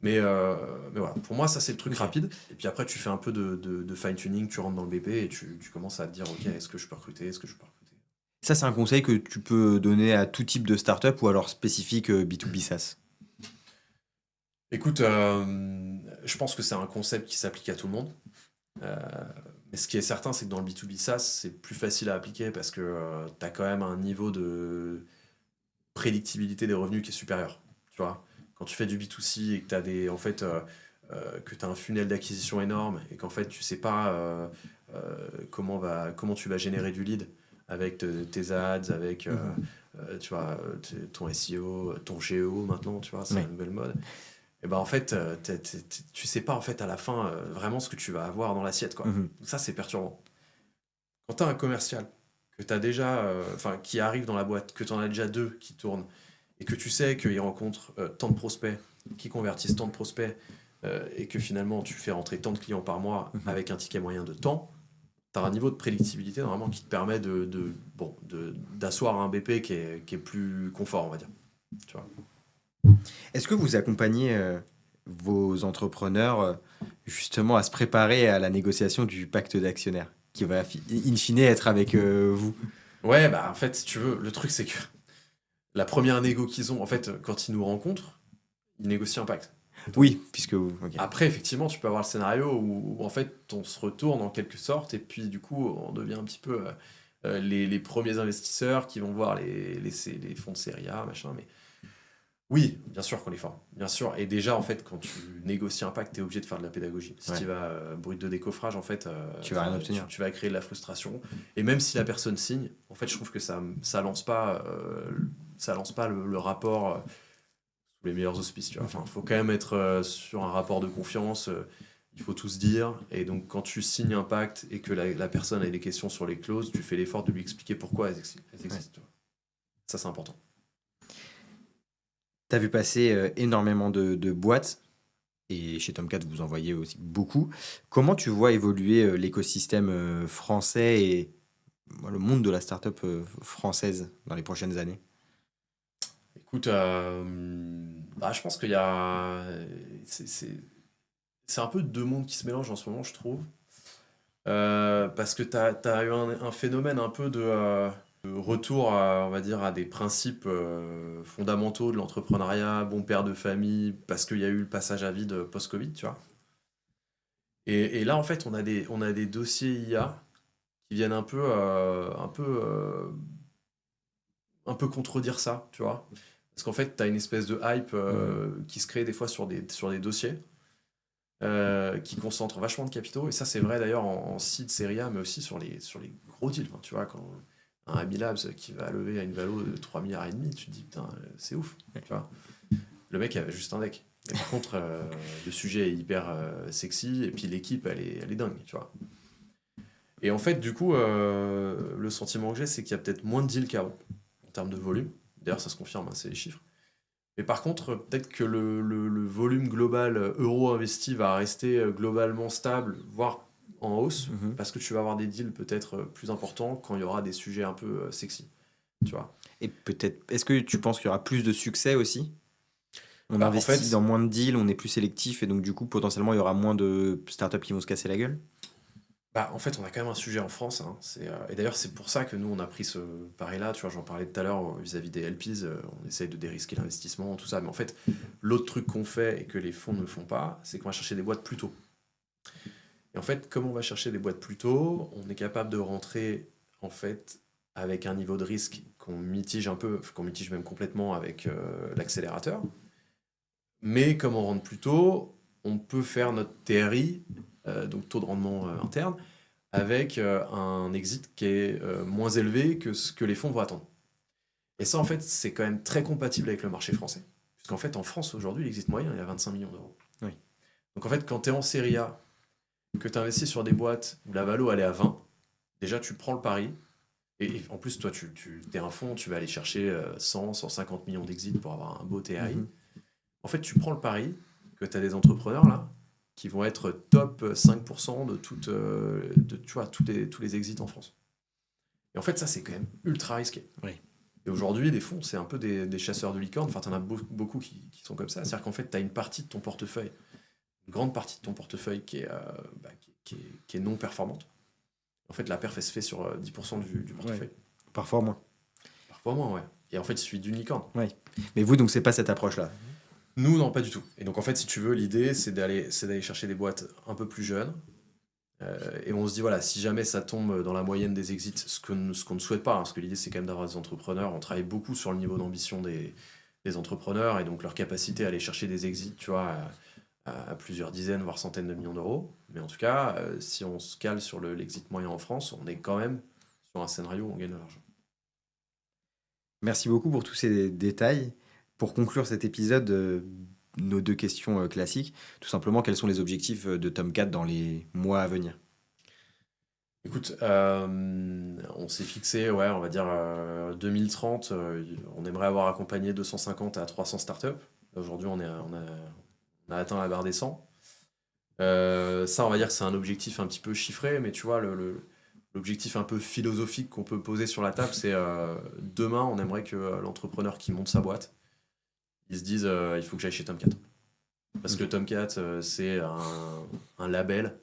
Mais voilà, pour moi, ça c'est le truc rapide. Et puis après, tu fais un peu de fine-tuning, tu rentres dans le BP et tu commences à te dire, ok, est-ce que je peux recruter, est-ce que je peux recruter. Ça, c'est un conseil que tu peux donner à tout type de startup ou alors spécifique B2B SaaS? Écoute, je pense que c'est un concept qui s'applique à tout le monde. Mais ce qui est certain, c'est que dans le B2B SaaS, c'est plus facile à appliquer parce que tu as quand même un niveau de prédictibilité des revenus qui est supérieur. Tu vois, quand tu fais du B2C et que tu as que tu as un funnel d'acquisition énorme et qu'en fait tu sais pas comment tu vas générer du lead avec tes ads, avec tu vois, ton SEO, ton GEO maintenant, tu vois, c'est la nouvelle mode. Et ben en fait, tu sais pas en fait à la fin vraiment ce que tu vas avoir dans l'assiette, quoi. Donc ça, c'est perturbant. Quand tu as un commercial que tu as déjà, qui arrive dans la boîte, que tu en as déjà deux qui tournent, et que tu sais qu'il rencontre tant de prospects, qui convertissent tant de prospects, et que finalement tu fais rentrer tant de clients par mois avec un ticket moyen de temps, tu as un niveau de prédictibilité normalement qui te permet d'asseoir un BP qui est plus confort, on va dire. Tu vois. Est-ce que vous accompagnez vos entrepreneurs justement à se préparer à la négociation du pacte d'actionnaires qui va in fine être avec vous? Ouais, bah en fait, si tu veux, le truc c'est que la première négo qu'ils ont, en fait, quand ils nous rencontrent, ils négocient un pacte. Oui, puisque vous. Okay. Après, effectivement, tu peux avoir le scénario où en fait on se retourne en quelque sorte et puis du coup on devient un petit peu les premiers investisseurs qui vont voir les fonds de série A, machin. Mais oui, bien sûr qu'on les forme, bien sûr. Et déjà, en fait, quand tu négocies un pacte, tu es obligé de faire de la pédagogie. Si tu vas brut de décoffrage, en fait, tu vas rien obtenir. Tu vas créer de la frustration. Et même si la personne signe, en fait, je trouve que ça lance pas, le rapport sous les meilleurs auspices. Tu vois. Enfin, faut quand même être sur un rapport de confiance. Il faut tout se dire. Et donc, quand tu signes un pacte et que la personne a des questions sur les clauses, tu fais l'effort de lui expliquer pourquoi elles existent. Ça, c'est important. Tu as vu passer énormément de boîtes. Et chez Tomcat, vous en voyez aussi beaucoup. Comment tu vois évoluer l'écosystème français et le monde de la startup française dans les prochaines années? Écoute, je pense qu'il y a. C'est c'est- c'est un peu deux mondes qui se mélangent en ce moment, je trouve. Parce que tu as eu un phénomène un peu de retour, on va dire, à des principes fondamentaux de l'entrepreneuriat, bon père de famille, parce qu'il y a eu le passage à vide post-Covid, tu vois. Et là, en fait, on a des dossiers IA qui viennent un peu contredire ça, tu vois. Parce qu'en fait, tu as une espèce de hype qui se crée des fois sur des dossiers qui concentrent vachement de capitaux. Et ça, c'est vrai d'ailleurs en seed série A, mais aussi sur les gros deals. Enfin, tu vois, quand un Amilabs qui va lever à une valo de 3 milliards et demi, tu te dis, putain, c'est ouf. Tu vois. Le mec avait juste un deck. Mais par contre, le sujet est hyper sexy, et puis l'équipe, elle est dingue, tu vois. Et en fait, du coup, le sentiment que j'ai, c'est qu'il y a peut-être moins de deals qu'avant, en termes de volume. D'ailleurs, ça se confirme, hein, c'est les chiffres. Mais par contre, peut-être que le volume global euro investi va rester globalement stable, voire en hausse, Mhm. parce que tu vas avoir des deals peut-être plus importants quand il y aura des sujets un peu sexy, tu vois. Et peut-être, est-ce que tu penses qu'il y aura plus de succès aussi? On En investit dans fait, moins de deals, on est plus sélectif et donc du coup potentiellement il y aura moins de startups qui vont se casser la gueule. en fait, on a quand même un sujet en France, hein, et d'ailleurs, c'est pour ça que nous, on a pris ce pari-là, tu vois, j'en parlais tout à l'heure vis-à-vis des LPs, on essaye de dérisquer l'investissement, tout ça, mais en fait, l'autre truc qu'on fait et que les fonds ne font pas, c'est qu'on va chercher des boîtes plus tôt. Et en fait, comme on va chercher des boîtes plus tôt, on est capable de rentrer en fait avec un niveau de risque qu'on mitige un peu, qu'on mitige même complètement avec l'accélérateur. Mais comme on rentre plus tôt, on peut faire notre TRI, donc taux de rendement interne, avec un exit qui est moins élevé que ce que les fonds vont attendre. Et ça, en fait, c'est quand même très compatible avec le marché français. Puisqu'en fait, en France, aujourd'hui, l'exit moyen est à 25 millions d'euros. Oui. Donc en fait, quand tu es en série A, que tu investis sur des boîtes où la valo elle est à 20, déjà tu prends le pari. Et en plus, toi, tu es un fonds, tu vas aller chercher 100, 150 millions d'exits pour avoir un beau TRI. Mhm. En fait, tu prends le pari que tu as des entrepreneurs là qui vont être top 5% de, tu vois, tous les exits en France. Et en fait, ça, c'est quand même ultra risqué. Oui. Et aujourd'hui, les fonds, c'est un peu des chasseurs de licornes. Enfin, tu en as beaucoup qui sont comme ça. C'est-à-dire qu'en fait, tu as une partie de ton portefeuille, une grande partie de ton portefeuille qui est non performante. En fait, la perf, elle se fait sur 10% du portefeuille. Ouais. Parfois moins. Parfois moins, ouais. Et en fait, il suffit d'une licorne. Oui. Mais vous, donc c'est pas cette approche-là. Nous, non, pas du tout. Et donc, en fait, si tu veux, l'idée, c'est d'aller chercher des boîtes un peu plus jeunes. Et on se dit, voilà, si jamais ça tombe dans la moyenne des exits, ce qu'on ne souhaite pas, hein, parce que l'idée, c'est quand même d'avoir des entrepreneurs. On travaille beaucoup sur le niveau d'ambition des entrepreneurs et donc leur capacité à aller chercher des exits, tu vois, à plusieurs dizaines, voire centaines de millions d'euros. Mais en tout cas, si on se cale sur l'exit moyen en France, on est quand même sur un scénario où on gagne de l'argent. Merci beaucoup pour tous ces détails. Pour conclure cet épisode, nos deux questions classiques, tout simplement, quels sont les objectifs de Tomcat dans les mois à venir? Écoute, on s'est fixé, ouais, on va dire 2030, on aimerait avoir accompagné 250 à 300 startups. Aujourd'hui, on a atteint la barre des 100. Ça, on va dire que c'est un objectif un petit peu chiffré, mais tu vois, l'objectif un peu philosophique qu'on peut poser sur la table, c'est demain, on aimerait que l'entrepreneur qui monte sa boîte, il se dise, il faut que j'aille chez Tomcat. Parce que Tomcat, c'est un label.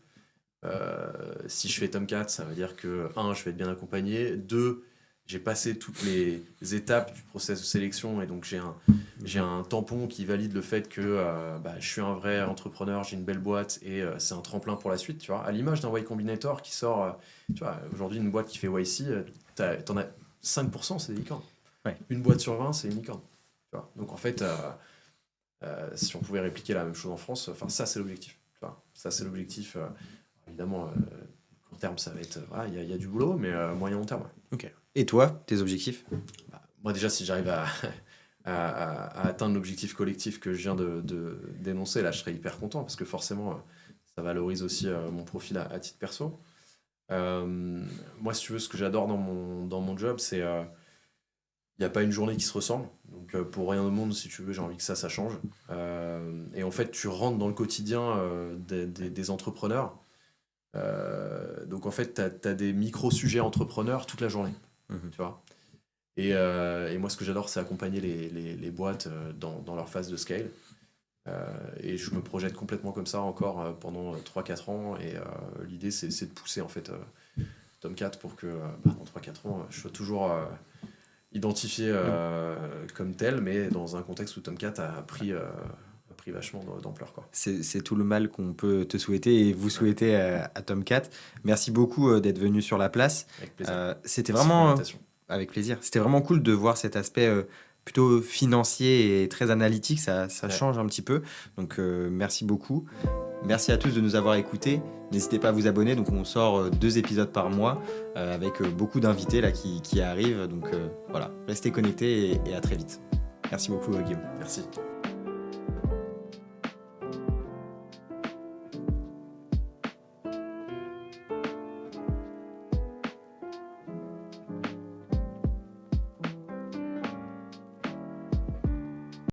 Si je fais Tomcat, ça veut dire que, un, je vais être bien accompagné. Deux, j'ai passé toutes les étapes du process de sélection et donc j'ai un tampon qui valide le fait que je suis un vrai entrepreneur, j'ai une belle boîte et c'est un tremplin pour la suite. Tu vois, à l'image d'un Y Combinator qui sort, tu vois, aujourd'hui une boîte qui fait YC, t'en as 5%, c'est des licornes. Ouais. Une boîte sur 20, c'est une licorne. Tu vois, donc en fait, si on pouvait répliquer la même chose en France, enfin ça c'est l'objectif. Tu vois, ça c'est l'objectif. Évidemment, court terme, ça va être. Voilà, il y a du boulot, mais moyen long terme. Ouais. Ok. Et toi, tes objectifs? Moi, déjà, si j'arrive à atteindre l'objectif collectif que je viens d'énoncer, là, je serais hyper content parce que forcément, ça valorise aussi mon profil à titre perso. Moi, si tu veux, ce que j'adore dans mon job, il n'y a pas une journée qui se ressemble. Donc, pour rien au monde, si tu veux, j'ai envie que ça change. Et en fait, tu rentres dans le quotidien des entrepreneurs. Donc, en fait, tu as des micro-sujets entrepreneurs toute la journée. Tu vois. Et moi, ce que j'adore, c'est accompagner les boîtes dans leur phase de scale. Et je me projette complètement comme ça encore pendant 3-4 ans. Et l'idée, c'est de pousser en fait Tomcat pour que dans 3-4 ans, je sois toujours identifié comme tel, mais dans un contexte où Tomcat a pris vachement d'ampleur, quoi. C'est tout le mal qu'on peut te souhaiter et vous souhaiter à Tomcat. Merci beaucoup d'être venu sur la place. Avec plaisir. C'était Merci pour vraiment l'invitation. avec plaisir. C'était vraiment cool de voir cet aspect plutôt financier et très analytique. Ça change un petit peu. Donc merci beaucoup. Merci à tous de nous avoir écoutés. N'hésitez pas à vous abonner. Donc on sort 2 épisodes par mois avec beaucoup d'invités là qui arrivent. Donc voilà, restez connectés et à très vite. Merci beaucoup Guillaume. Merci.